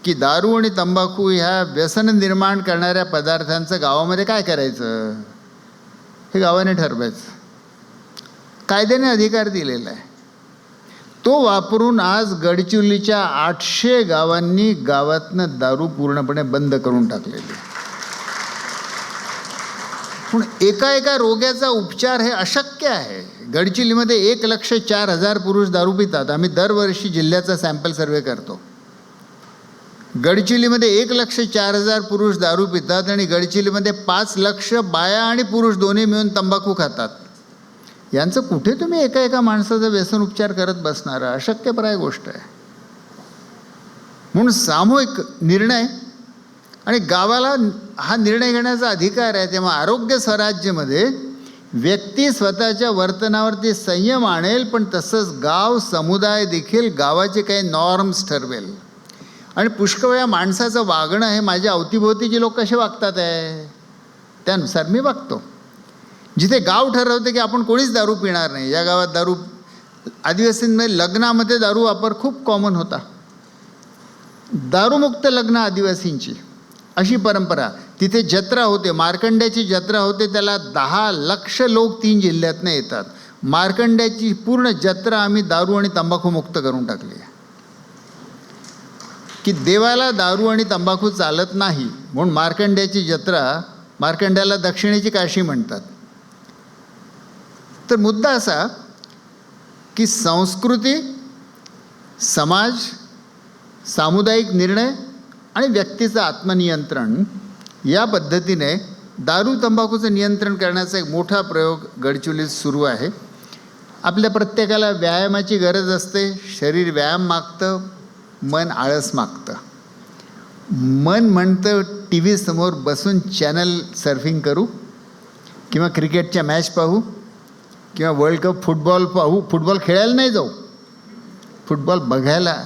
की दारू आणि तंबाखू ह्या व्यसन निर्माण करणाऱ्या पदार्थांचं गावामध्ये काय करायचं हे गावाने ठरवायचं. कायद्याने अधिकार दिलेला आहे. तो वापरून आज गडचिरोलीच्या 800 गावांनी गावातनं दारू पूर्णपणे बंद करून टाकलेली आहे. पण एका रोग्याचा उपचार हे अशक्य आहे. गडचिरोलीमध्ये 1,04,000 पुरुष दारू पितात. आम्ही दरवर्षी जिल्ह्याचा सॅम्पल सर्वे करतो. गडचिरोलीमध्ये 1,04,000 पुरुष दारू पितात आणि गडचिरोलीमध्ये 5 लाख बाया आणि पुरुष दोन्ही मिळून तंबाखू खातात. यांचं कुठे तुम्ही एका माणसाचा व्यसन उपचार करत बसणार? अशक्यप्राय गोष्ट आहे. म्हणून सामूहिक निर्णय आणि गावाला हा निर्णय घेण्याचा अधिकार आहे. तेव्हा आरोग्य स्वराज्यमध्ये व्यक्ती स्वतःच्या वर्तनावरती संयम आणेल, पण तसंच गाव समुदाय देखील गावाचे काही नॉर्म्स ठरवेल. आणि पुष्कळ वेळा माणसाचं वागणं हे माझ्या अवतीभोवतीचे लोक कसे वागतात आहे त्यानुसार मी वागतो. जिथे गाव ठरवते की आपण कोणीच दारू पिणार नाही, या गावात दारू, आदिवासींमध्ये लग्नामध्ये दारू वापर खूप कॉमन होता. दारूमुक्त लग्न आदिवासींची अशी परंपरा. तिथे जत्रा होते, मार्कंड्याची जत्रा होते, त्याला 10 लाख लोक 3 जिल्ह्यातनं येतात. मार्कंड्याची पूर्ण जत्रा आम्ही दारू आणि तंबाखू मुक्त करून टाकली आहे की देवाला दारू आणि तंबाखू चालत नाही म्हणून मार्कंड्याची जत्रा, मार्कंड्याला दक्षिणेची काशी म्हणतात. तर मुद्दा असा की संस्कृती, समाज, सामुदायिक निर्णय आणि व्यक्तीचं आत्मनियंत्रण या पद्धतीने दारू तंबाखूचं नियंत्रण करण्याचा एक मोठा प्रयोग गडचिरोलीत सुरू आहे. आपल्या प्रत्येकाला व्यायामाची गरज असते. शरीर व्यायाम मागतं, मन आळस मागतं. मन म्हणतं टी व्ही समोर बसून चॅनल सर्फिंग करू किंवा क्रिकेटच्या मॅच पाहू किंवा वर्ल्ड कप फुटबॉल पाहू. फुटबॉल खेळायला नाही जाऊ, फुटबॉल बघायला.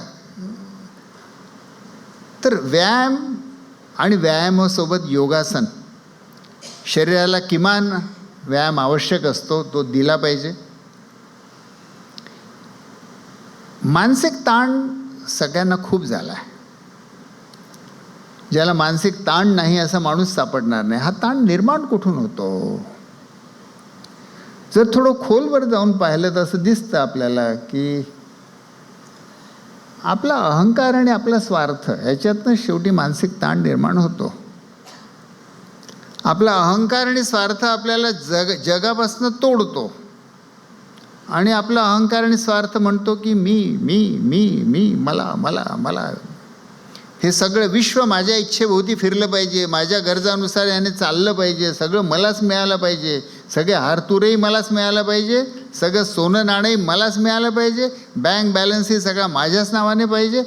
तर व्यायाम आणि व्यायामासोबत योगासन, शरीराला किमान व्यायाम आवश्यक असतो, तो दिला पाहिजे. मानसिक ताण सगळ्यांना खूप झाला आहे. ज्याला मानसिक ताण नाही असा माणूस सापडणार नाही. हा ताण निर्माण कुठून होतो? जर थोडं खोलवर जाऊन पाहिलं तर असं दिसतं आपल्याला की आपला अहंकार आणि आपला स्वार्थ याच्यातनं शेवटी मानसिक ताण निर्माण होतो. आपला अहंकार आणि स्वार्थ आपल्याला जगापासून तोडतो आणि आपला अहंकार आणि स्वार्थ म्हणतो की मी मी मी मी मला मला मला, हे सगळं विश्व माझ्या इच्छेभोवती फिरलं पाहिजे, माझ्या गरजानुसार याने चाललं पाहिजे, सगळं मलाच मिळालं पाहिजे, सगळे हारतुरेही मलाच मिळालं पाहिजे, सगळं सोनं नाणंही मलाच मिळालं पाहिजे, बँक बॅलन्सही सगळा माझ्याच नावाने पाहिजे.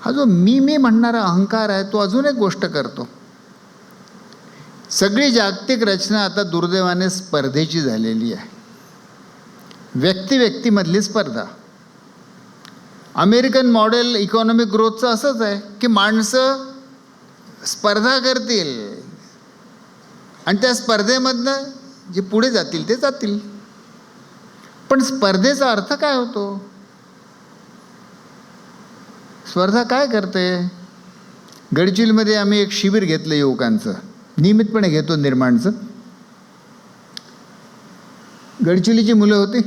हा जो मी मी म्हणणारा अहंकार आहे तो अजून एक गोष्ट करतो. सगळी जागतिक रचना आता दुर्दैवाने स्पर्धेची झालेली आहे. व्यक्तिमधली स्पर्धा. अमेरिकन मॉडेल इकॉनॉमिक ग्रोथचं असंच आहे की माणसं स्पर्धा करतील आणि त्या स्पर्धेमधनं जे पुढे जातील ते जातील. पण स्पर्धेचा अर्थ काय होतो? स्पर्धा काय करते? गडचिरोलीमध्ये आम्ही एक शिबिर घेतलं युवकांचं, नियमितपणे घेतो निर्माणचं. गडचिरोलीची मुलं होती,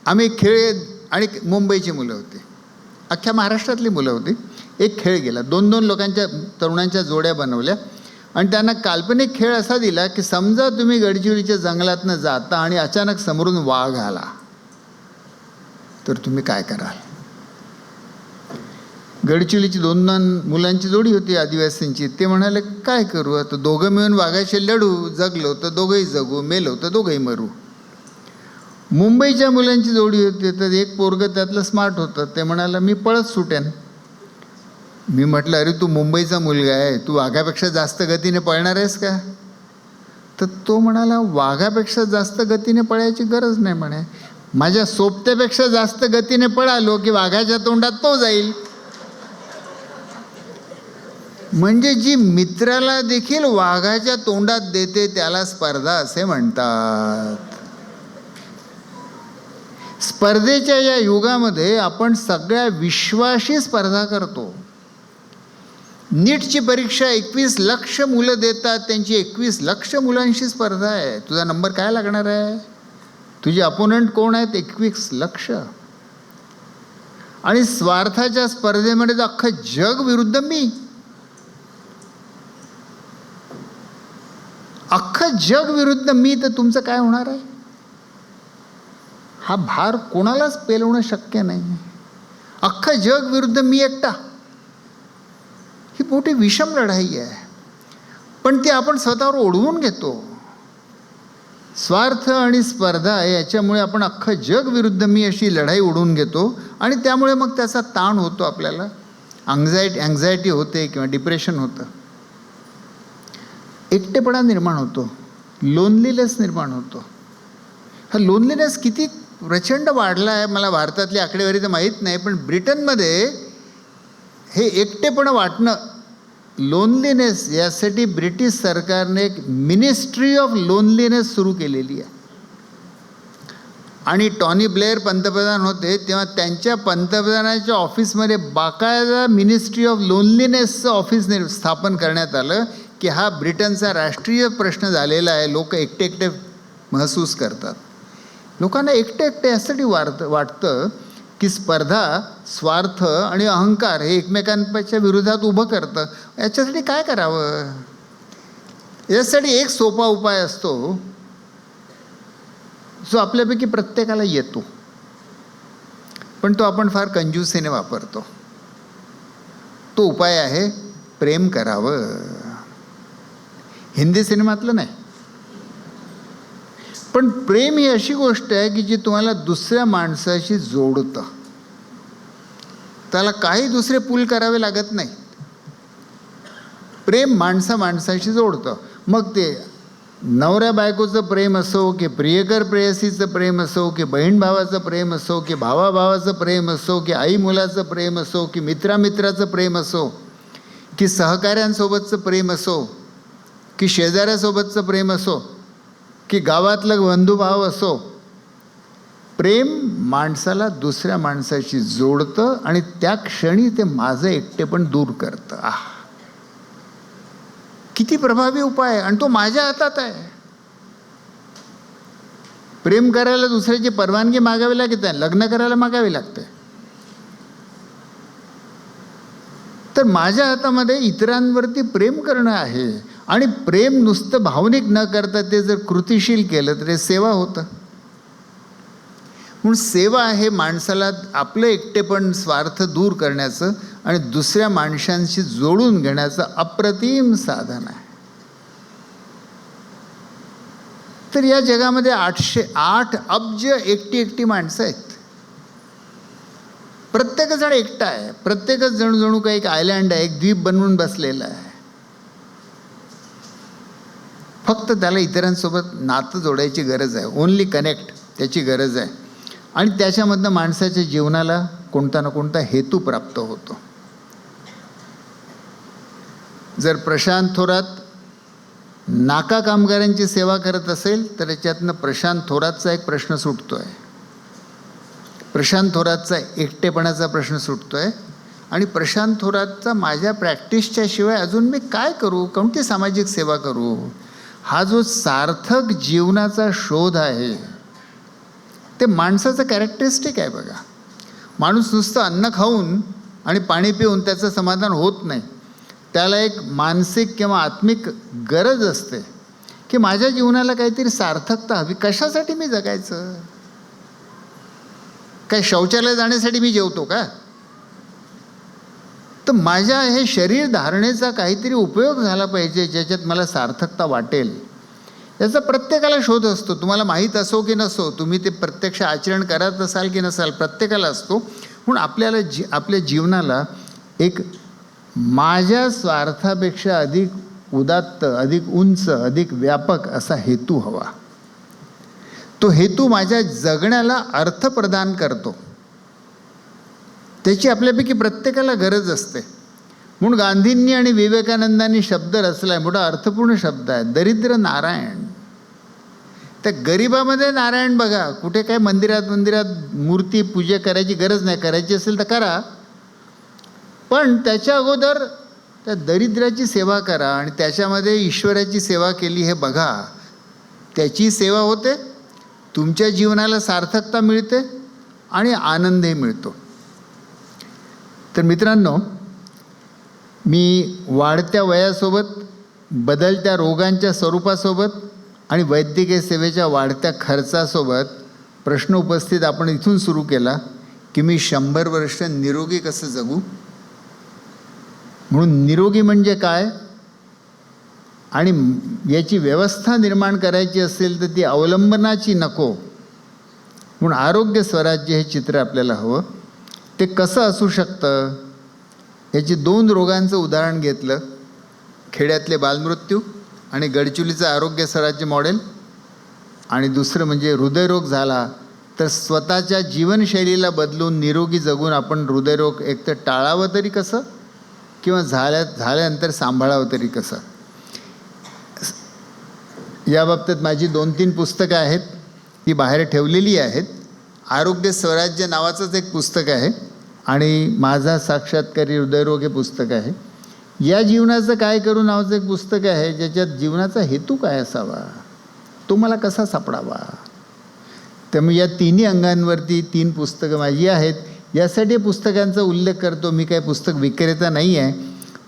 आम्ही खेळ, आणि मुंबईची मुलं होती, अख्ख्या महाराष्ट्रातली मुलं होती. एक खेळ गेला, 2-2 लोकांच्या तरुणांच्या जोड्या बनवल्या आणि त्यांना काल्पनिक खेळ असा दिला की समजा तुम्ही गडचिरोलीच्या जंगलातनं जाता आणि अचानक समोरून वाघ आला तर तुम्ही काय कराल? गडचिरोलीची 2 मुलांची जोडी होती आदिवासींची. ते म्हणाले काय करू आता, दोघं मिळून वाघाशी लढू, जगलो तर दोघंही जगू, मेलो तर दोघंही मरू. मुंबईच्या मुलांची जोडी होती, तर एक पोरगं त्यातलं स्मार्ट होतं, ते म्हणाला मी पळत सुटेन. मी म्हटलं अरे तू मुंबईचा मुलगा आहे, तू वाघापेक्षा जास्त गतीने पळणार आहेस का? तर तो म्हणाला वाघापेक्षा जास्त गतीने पळायची गरज नाही म्हणे, माझ्या सोबत्यापेक्षा जास्त गतीने पळालो की वाघाच्या तोंडात तो जाईल. म्हणजे जी मित्राला देखील वाघाच्या तोंडात देते त्याला स्पर्धा असे म्हणतात. स्पर्धेच्या या युगामध्ये आपण सगळ्या विश्वाशी स्पर्धा करतो. नीटची परीक्षा 21 लक्ष मुलं देतात, त्यांची 21 लक्ष मुलांशी स्पर्धा आहे. तुझा नंबर काय लागणार आहे? तुझे अपोनंट कोण आहेत? 21 लक्ष. आणि स्वार्थाच्या स्पर्धेमध्ये तर अख्खं जग विरुद्ध मी. अख्खं जग विरुद्ध मी, तर तुमचं काय होणार आहे? हा भार कोणालाच पेलवणं शक्य नाही. अख्खं जग विरुद्ध मी एकटा, ही मोठी विषम लढाई आहे. पण ती आपण स्वतःवर ओढवून घेतो. स्वार्थ आणि स्पर्धा याच्यामुळे आपण अख्खं जग विरुद्ध मी अशी लढाई ओढवून घेतो आणि त्यामुळे मग त्याचा ताण होतो आपल्याला. अँझायटी होते किंवा डिप्रेशन होतं. एकटेपणा निर्माण होतो, लोनलीनेस निर्माण होतो. हा लोनलीनेस किती प्रचंड वाढला आहे मला भारतातली आकडेवारी तर माहीत नाही, पण ब्रिटनमध्ये हे एकटेपणं वाटणं, लोनलीनेस, यासाठी ब्रिटिश सरकारने एक मिनिस्ट्री ऑफ लोनलीनेस सुरू केलेली आहे. आणि टॉनी ब्लेअर पंतप्रधान होते तेव्हा त्यांच्या पंतप्रधानाच्या ऑफिसमध्ये बाकायदा मिनिस्ट्री ऑफ लोनलीनेसचं ऑफिस स्थापन करण्यात आलं की हा ब्रिटनचा राष्ट्रीय प्रश्न झालेला आहे. लोक एकटे एकटे महसूस करतात. लोकांना एकटे एकटे यासाठी वाटतं की स्पर्धा, स्वार्थ आणि अहंकार हे एकमेकांच्या विरोधात उभं करतं. याच्यासाठी काय करावं? यासाठी एक सोपा उपाय असतो जो आपल्यापैकी प्रत्येकाला येतो, पण तो आपण फार कंजूसीने वापरतो. तो उपाय आहे प्रेम करावं. हिंदी सिनेमातलं नाही, पण प्रेम ही अशी गोष्ट आहे की जी तुम्हाला दुसऱ्या माणसाशी जोडतं. त्याला काही दुसरे पूल करावे लागत नाही. प्रेम माणसाशी जोडतं. मग ते नवऱ्या बायकोचं प्रेम असो, की प्रियकर प्रेयसीचं प्रेम असो, की बहीण भावाचं प्रेम असो, की भावाभावाचं प्रेम असो, की आई मुलाचं प्रेम असो, की मित्रामित्राचं प्रेम असो, की सहकाऱ्यांसोबतचं प्रेम असो, की शेजाऱ्यासोबतचं प्रेम असो, की गावातलं बंधुभाव असो. प्रेम माणसाला दुसऱ्या माणसाशी जोडतं आणि त्या क्षणी ते माझं एकटेपण दूर करतं. किती प्रभावी उपाय आहे, आणि तो माझ्या हातात आहे. प्रेम करायला दुसऱ्याची परवानगी मागावी लागत नाही, लग्न करायला मागावी लागते. तर माझ्या हातामध्ये इतरांवरती प्रेम करणं आहे. आणि प्रेम नुसतं भावनिक न करता ते जर कृतिशील केलं तर ते सेवा होतं. म्हणून सेवा हे माणसाला आपलं एकटेपण, स्वार्थ दूर करण्याचं आणि दुसऱ्या माणसांशी जोडून घेण्याचं अप्रतिम साधन आहे. तर या जगामध्ये 808 अब्ज एकटी माणसं आहेत. प्रत्येकच जण एकटा आहे. प्रत्येकच जणू काही एक आयलँड आहे, एक द्वीप बनवून बसलेला आहे. फक्त त्याला इतरांसोबत नातं जोडायची गरज आहे. ओनली कनेक्ट, त्याची गरज आहे. आणि त्याच्यामधनं माणसाच्या जीवनाला कोणता ना कोणता हेतू प्राप्त होतो. जर प्रशांत थोरात नाका कामगारांची सेवा करत असेल तर याच्यातनं प्रशांत थोरातचा एक प्रश्न सुटतो आहे. प्रशांत थोरातचा एकटेपणाचा प्रश्न सुटतो आहे. आणि प्रशांत थोरातचा माझ्या प्रॅक्टिसच्या शिवाय अजून मी काय करू, कोणती सामाजिक सेवा करू, हा जो सार्थक जीवनाचा शोध आहे ते माणसाचं कॅरेक्टरिस्टिक आहे. बघा, माणूस नुसतं अन्न खाऊन आणि पाणी पिऊन त्याचं समाधान होत नाही. त्याला एक मानसिक किंवा आत्मिक गरज असते की माझ्या जीवनाला काहीतरी सार्थकता हवी. कशासाठी मी जगायचं? काय शौचालय जाण्यासाठी मी जेवतो का? तर माझ्या हे शरीर धारणेचा काहीतरी उपयोग झाला पाहिजे ज्याच्यात मला सार्थकता वाटेल. याचा प्रत्येकाला शोध असतो. तुम्हाला माहीत असो की नसो, तुम्ही ते प्रत्यक्ष आचरण करत असाल की नसाल, प्रत्येकाला असतो. म्हणून आपल्याला आपल्या जीवनाला एक माझ्या स्वार्थापेक्षा अधिक उदात्त, अधिक उंच, अधिक व्यापक असा हेतू हवा. तो हेतू माझ्या जगण्याला अर्थ प्रदान करतो. त्याची आपल्यापैकी प्रत्येकाला गरज असते. म्हणून गांधींनी आणि विवेकानंदांनी शब्द रचलाय, मोठा अर्थपूर्ण शब्द आहे, दरिद्र नारायण. त्या गरिबामध्ये नारायण बघा. कुठे काय मंदिरात मूर्ती पूजा करायची गरज नाही, करायची असेल तर करा, पण त्याच्या अगोदर त्या दरिद्राची सेवा करा आणि त्याच्यामध्ये ईश्वराची सेवा केली हे बघा. त्याची सेवा होते, तुमच्या जीवनाला सार्थकता मिळते आणि आनंदही मिळतो. तर मित्रांनो, मी वाढत्या वयासोबत, बदलत्या रोगांच्या स्वरूपासोबत आणि वैद्यकीय सेवेच्या वाढत्या खर्चासोबत प्रश्न उपस्थित आपण इथून सुरू केला की मी 100 वर्ष निरोगी कसं जगू. म्हणून निरोगी म्हणजे काय आणि याची व्यवस्था निर्माण करायची असेल तर ती अवलंबनाची नको. म्हणून आरोग्य स्वराज्य हे चित्र आपल्याला हवं. ते कसं असू शकतं, याची 2 रोगांचं उदाहरण घेतलं, खेड्यातले बालमृत्यू आणि गडचिरोलीचं आरोग्य स्वराज्य मॉडेल. आणि दुसरं म्हणजे हृदयरोग झाला तर स्वतःच्या जीवनशैलीला बदलून निरोगी जगून आपण हृदयरोग एक तर टाळावं तरी कसं किंवा झाल्यानंतर सांभाळावं तरी कसं. याबाबतीत माझी 2-3 पुस्तकं आहेत, ती बाहेर ठेवलेली आहेत. आरोग्य स्वराज्य नावाचंच एक पुस्तक आहे आणि माझा साक्षात्कारी हृदयरोग हे पुस्तक आहे. या जीवनाचं काय करू नावाचं एक पुस्तक आहे, ज्याच्यात जीवनाचा हेतू काय असावा, तो मला कसा सापडावा. त्यामुळे या तिन्ही अंगांवरती 3 पुस्तकं माझी आहेत. यासाठी पुस्तकांचा उल्लेख करतो. मी काही पुस्तक विक्रेता नाही आहे,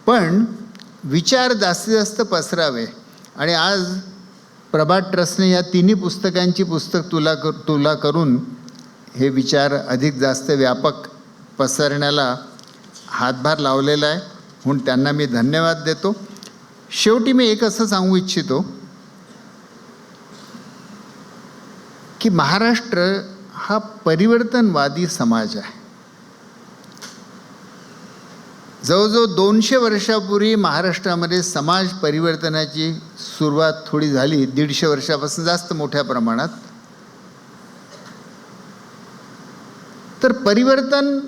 पण विचार जास्तीत जास्त पसरावे. आणि आज प्रभात ट्रस्टने या तिन्ही पुस्तकांची तुला करून हे विचार अधिक जास्त व्यापक पसरण्याला हातभार लावलेला आहे, म्हणून त्यांना मी धन्यवाद देतो. शेवटी मी एक असं सांगू इच्छितो की महाराष्ट्र हा परिवर्तनवादी समाज आहे. जवळजवळ 200 वर्षापूर्वी महाराष्ट्रामध्ये समाज परिवर्तनाची सुरुवात थोडी झाली, 150 वर्षापासून जास्त मोठ्या प्रमाणात. तर परिवर्तन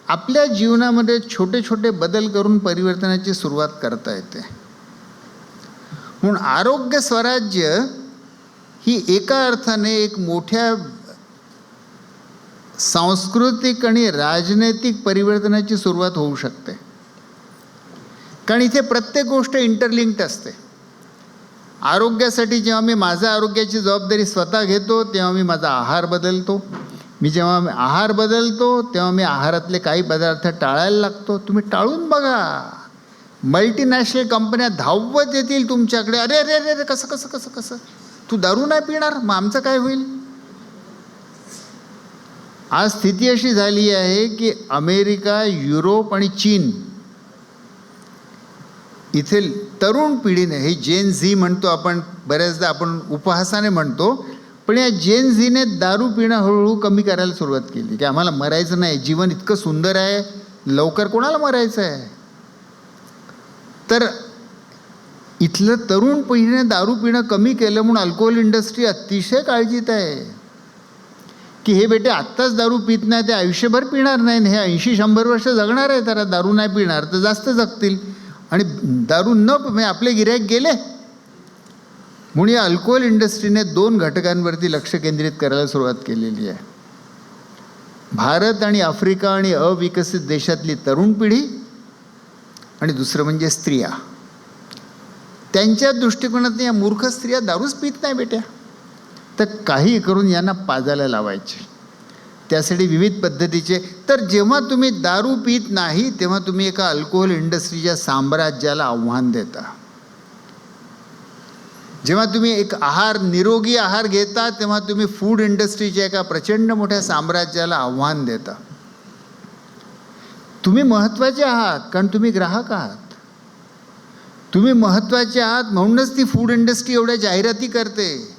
आपल्या जीवनामध्ये छोटे छोटे बदल करून परिवर्तनाची सुरुवात करता येते. म्हणून आरोग्य स्वराज्य ही एका अर्थाने एक मोठ्या सांस्कृतिक आणि राजनैतिक परिवर्तनाची सुरुवात होऊ शकते. कारण इथे प्रत्येक गोष्ट इंटरलिंक्ड असते. आरोग्यासाठी जेव्हा मी माझ्या आरोग्याची जबाबदारी स्वतः घेतो तेव्हा मी माझा आहार बदलतो. मी जेव्हा आहार बदलतो तेव्हा मी आहारातले काही पदार्थ टाळायला लागतो. तुम्ही टाळून बघा, मल्टीनॅशनल कंपन्या धावत येतील तुमच्याकडे, अरे अरे अरे कसं कसं कसं कसं तू दारू नाही पिणार, मग आमचं काय होईल. आज स्थिती अशी झाली आहे की अमेरिका, युरोप आणि चीन इथे तरुण पिढीने, हे जेन झी म्हणतो आपण, बऱ्याचदा आपण उपहासाने म्हणतो, पण या जेन झीने दारू पिणं हळूहळू कमी करायला सुरुवात केली की आम्हाला मरायचं नाही, जीवन इतकं सुंदर आहे, लवकर कोणाला मरायचं आहे. तर इथलं तरुण पिढीने दारू पिणं कमी केलं म्हणून अल्कोहोल इंडस्ट्री अतिशय काळजीत आहे की हे बेटे आत्ताच दारू पित नाही ते आयुष्यभर पिणार नाही, हे 80-100 वर्ष जगणार आहे, तर दारू नाही पिणार तर जास्त जगतील. आणि दारू म्हणजे आपले गिऱ्हाईक गेले. म्हणून या अल्कोहोल इंडस्ट्रीने 2 घटकांवरती लक्ष केंद्रित करायला सुरुवात केलेली आहे. भारत आणि आफ्रिका आणि अविकसित देशातली तरुण पिढी आणि दुसरं म्हणजे स्त्रिया. त्यांच्या दृष्टिकोनात या मूर्ख स्त्रिया दारूच पित नाही बेट्या, तर काही करून यांना पाजायला लावायचे. त्यासाठी विविध पद्धतीचे. तर जेव्हा तुम्ही दारू पित नाही तेव्हा तुम्ही एका अल्कोहोल इंडस्ट्रीच्या साम्राज्याला आव्हान देता. जेव्हा तुम्ही एक निरोगी आहार घेता तेव्हा तुम्ही फूड इंडस्ट्रीच्या एका प्रचंड मोठ्या साम्राज्याला आव्हान देता. तुम्ही महत्त्वाचे आहात कारण तुम्ही ग्राहक आहात. तुम्ही महत्त्वाचे आहात म्हणूनच ती फूड इंडस्ट्री एवढ्या जाहिराती करते.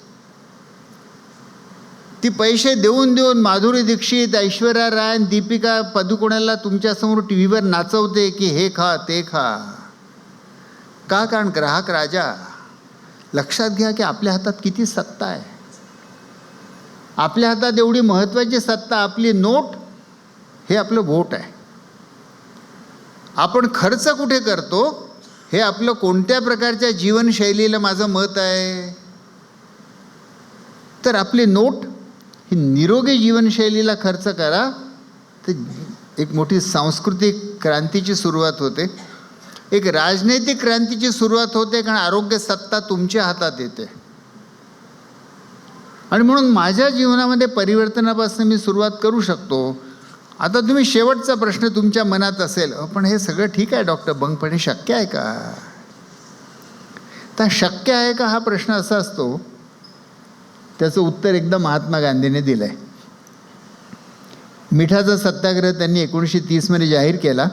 ती पैसे देऊन देऊन माधुरी दीक्षित, ऐश्वर्या राय, दीपिका पदुकोणला तुमच्यासमोर टी व्हीवर नाचवते की हे खा ते खा. का? कारण ग्राहक राजा. लक्षात घ्या की आपल्या हातात किती सत्ता आहे. आपल्या हातात एवढी महत्त्वाची सत्ता, आपली नोट हे आपलं व्होट आहे. आपण खर्च कुठे करतो हे आपलं कोणत्या प्रकारच्या जीवनशैलीला माझं मत आहे. तर आपली नोट ही निरोगी जीवनशैलीला खर्च करा, तर एक मोठी सांस्कृतिक क्रांतीची सुरुवात होते, एक राजनैतिक क्रांतीची सुरुवात होते, कारण आरोग्य सत्ता तुमच्या हातात येते. आणि म्हणून माझ्या जीवनामध्ये परिवर्तनापासून मी सुरुवात करू शकतो. आता तुम्ही शेवटचा प्रश्न तुमच्या मनात असेल, पण हे सगळं ठीक आहे डॉक्टर बंग, पण हे शक्य आहे का? तर शक्य आहे का हा प्रश्न असा असतो, त्याचं उत्तर एकदा महात्मा गांधींनी दिलं आहे. मिठाचा सत्याग्रह त्यांनी 1930 जाहीर केला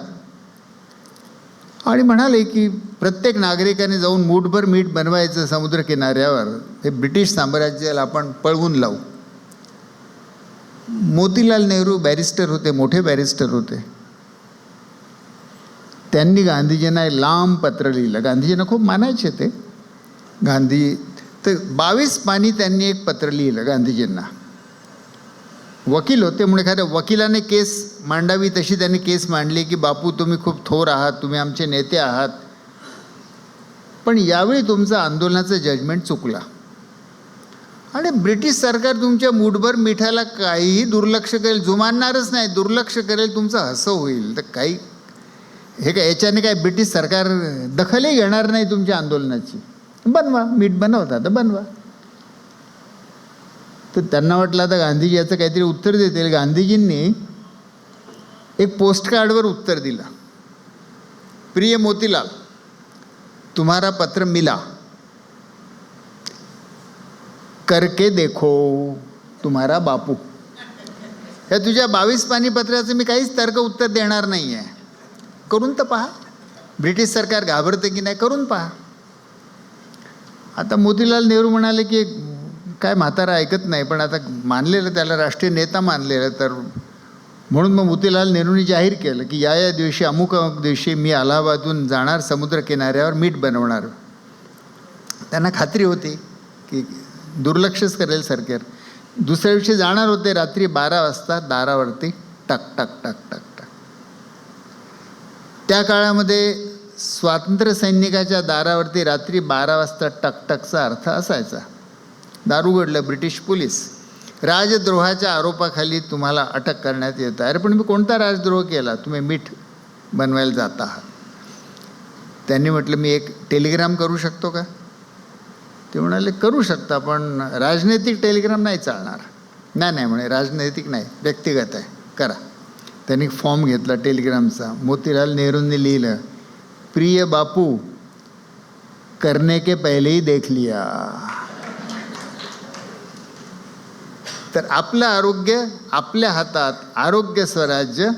आणि म्हणाले की प्रत्येक नागरिकाने जाऊन मूठभर मीठ बनवायचं समुद्रकिनाऱ्यावर, हे ब्रिटिश साम्राज्याला आपण पळवून लावू. मोतीलाल नेहरू बॅरिस्टर होते, मोठे बॅरिस्टर होते. त्यांनी गांधीजींना एक लांब पत्र लिहिलं. गांधीजींना खूप मानायचे ते गांधी. तर 22 पानी त्यांनी एक पत्र लिहिलं गांधीजींना. वकील होते म्हणून एखाद्या वकिलाने केस मांडावी तशी त्यांनी केस मांडली की बापू तुम्ही खूप थोर आहात, तुम्ही आमचे नेते आहात, पण यावेळी तुमचं आंदोलनाचं जजमेंट चुकला आणि ब्रिटिश सरकार तुमच्या मूठभर मिठाला काहीही दुर्लक्ष करेल, जुमानणारच नाही, दुर्लक्ष करेल, तुमचं हसं होईल. तर काही हे काय याच्याने काय ब्रिटिश सरकार दखलही घेणार नाही तुमच्या आंदोलनाची. बनवा, मीठ बनवता तर बनवा. तर त्यांना वाटलं आता गांधीजी याचं काहीतरी उत्तर देतील. गांधीजींनी एक पोस्टकार्डवर उत्तर दिलं. प्रिय मोतीलाल, तुम्हारा पत्र मिला, करके देखो तुम्हारा बापू. या तुझ्या 22 पानी पत्राचं मी काहीच तर्क उत्तर देणार नाही आहे, करून तर पहा. ब्रिटिश सरकार घाबरते की नाही, करून पहा. आता मोतीलाल नेहरू म्हणाले की काय म्हातारा ऐकत नाही, पण आता मानलेलं, त्याला राष्ट्रीय नेता मानलेलं, तर म्हणून मग मोतीलाल नेहरूंनी जाहीर केलं की या दिवशी अमुक अमुक दिवशी मी अलाहाबादहून जाणार, समुद्रकिनाऱ्यावर मीठ बनवणार. त्यांना खात्री होती की दुर्लक्षच करेल सरकार. दुसऱ्या दिवशी जाणार होते, रात्री 12 वाजता दारावरती टक टक टक टक टक. त्या काळामध्ये स्वातंत्र्य सैनिकाच्या दारावरती रात्री 12 वाजता टकटकचा अर्थ असायचा दार उघडलं, ब्रिटिश पोलीस, राजद्रोहाच्या आरोपाखाली तुम्हाला अटक करण्यात येत आहे. अरे पण मी कोणता राजद्रोह केला, तुम्ही मीठ बनवायला जात आहात. त्यांनी म्हटलं मी एक टेलिग्राम करू शकतो का? ते म्हणाले करू शकता, पण राजनैतिक टेलिग्राम नाही चालणार. नाही म्हणे, राजनैतिक नाही, व्यक्तिगत आहे, करा. त्यांनी फॉर्म घेतला टेलिग्रामचा. मोतीलाल नेहरूंनी लिहिलं, प्रिय बापू, करने के पहले ही देख लिया. तर आपलं आरोग्य आपल्या हातात, आरोग्य स्वराज्य,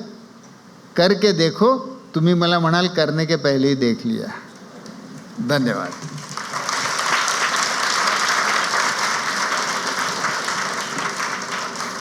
करके देखो. तुम्ही मला म्हणाल करने के पहले ही देख लिया. धन्यवाद.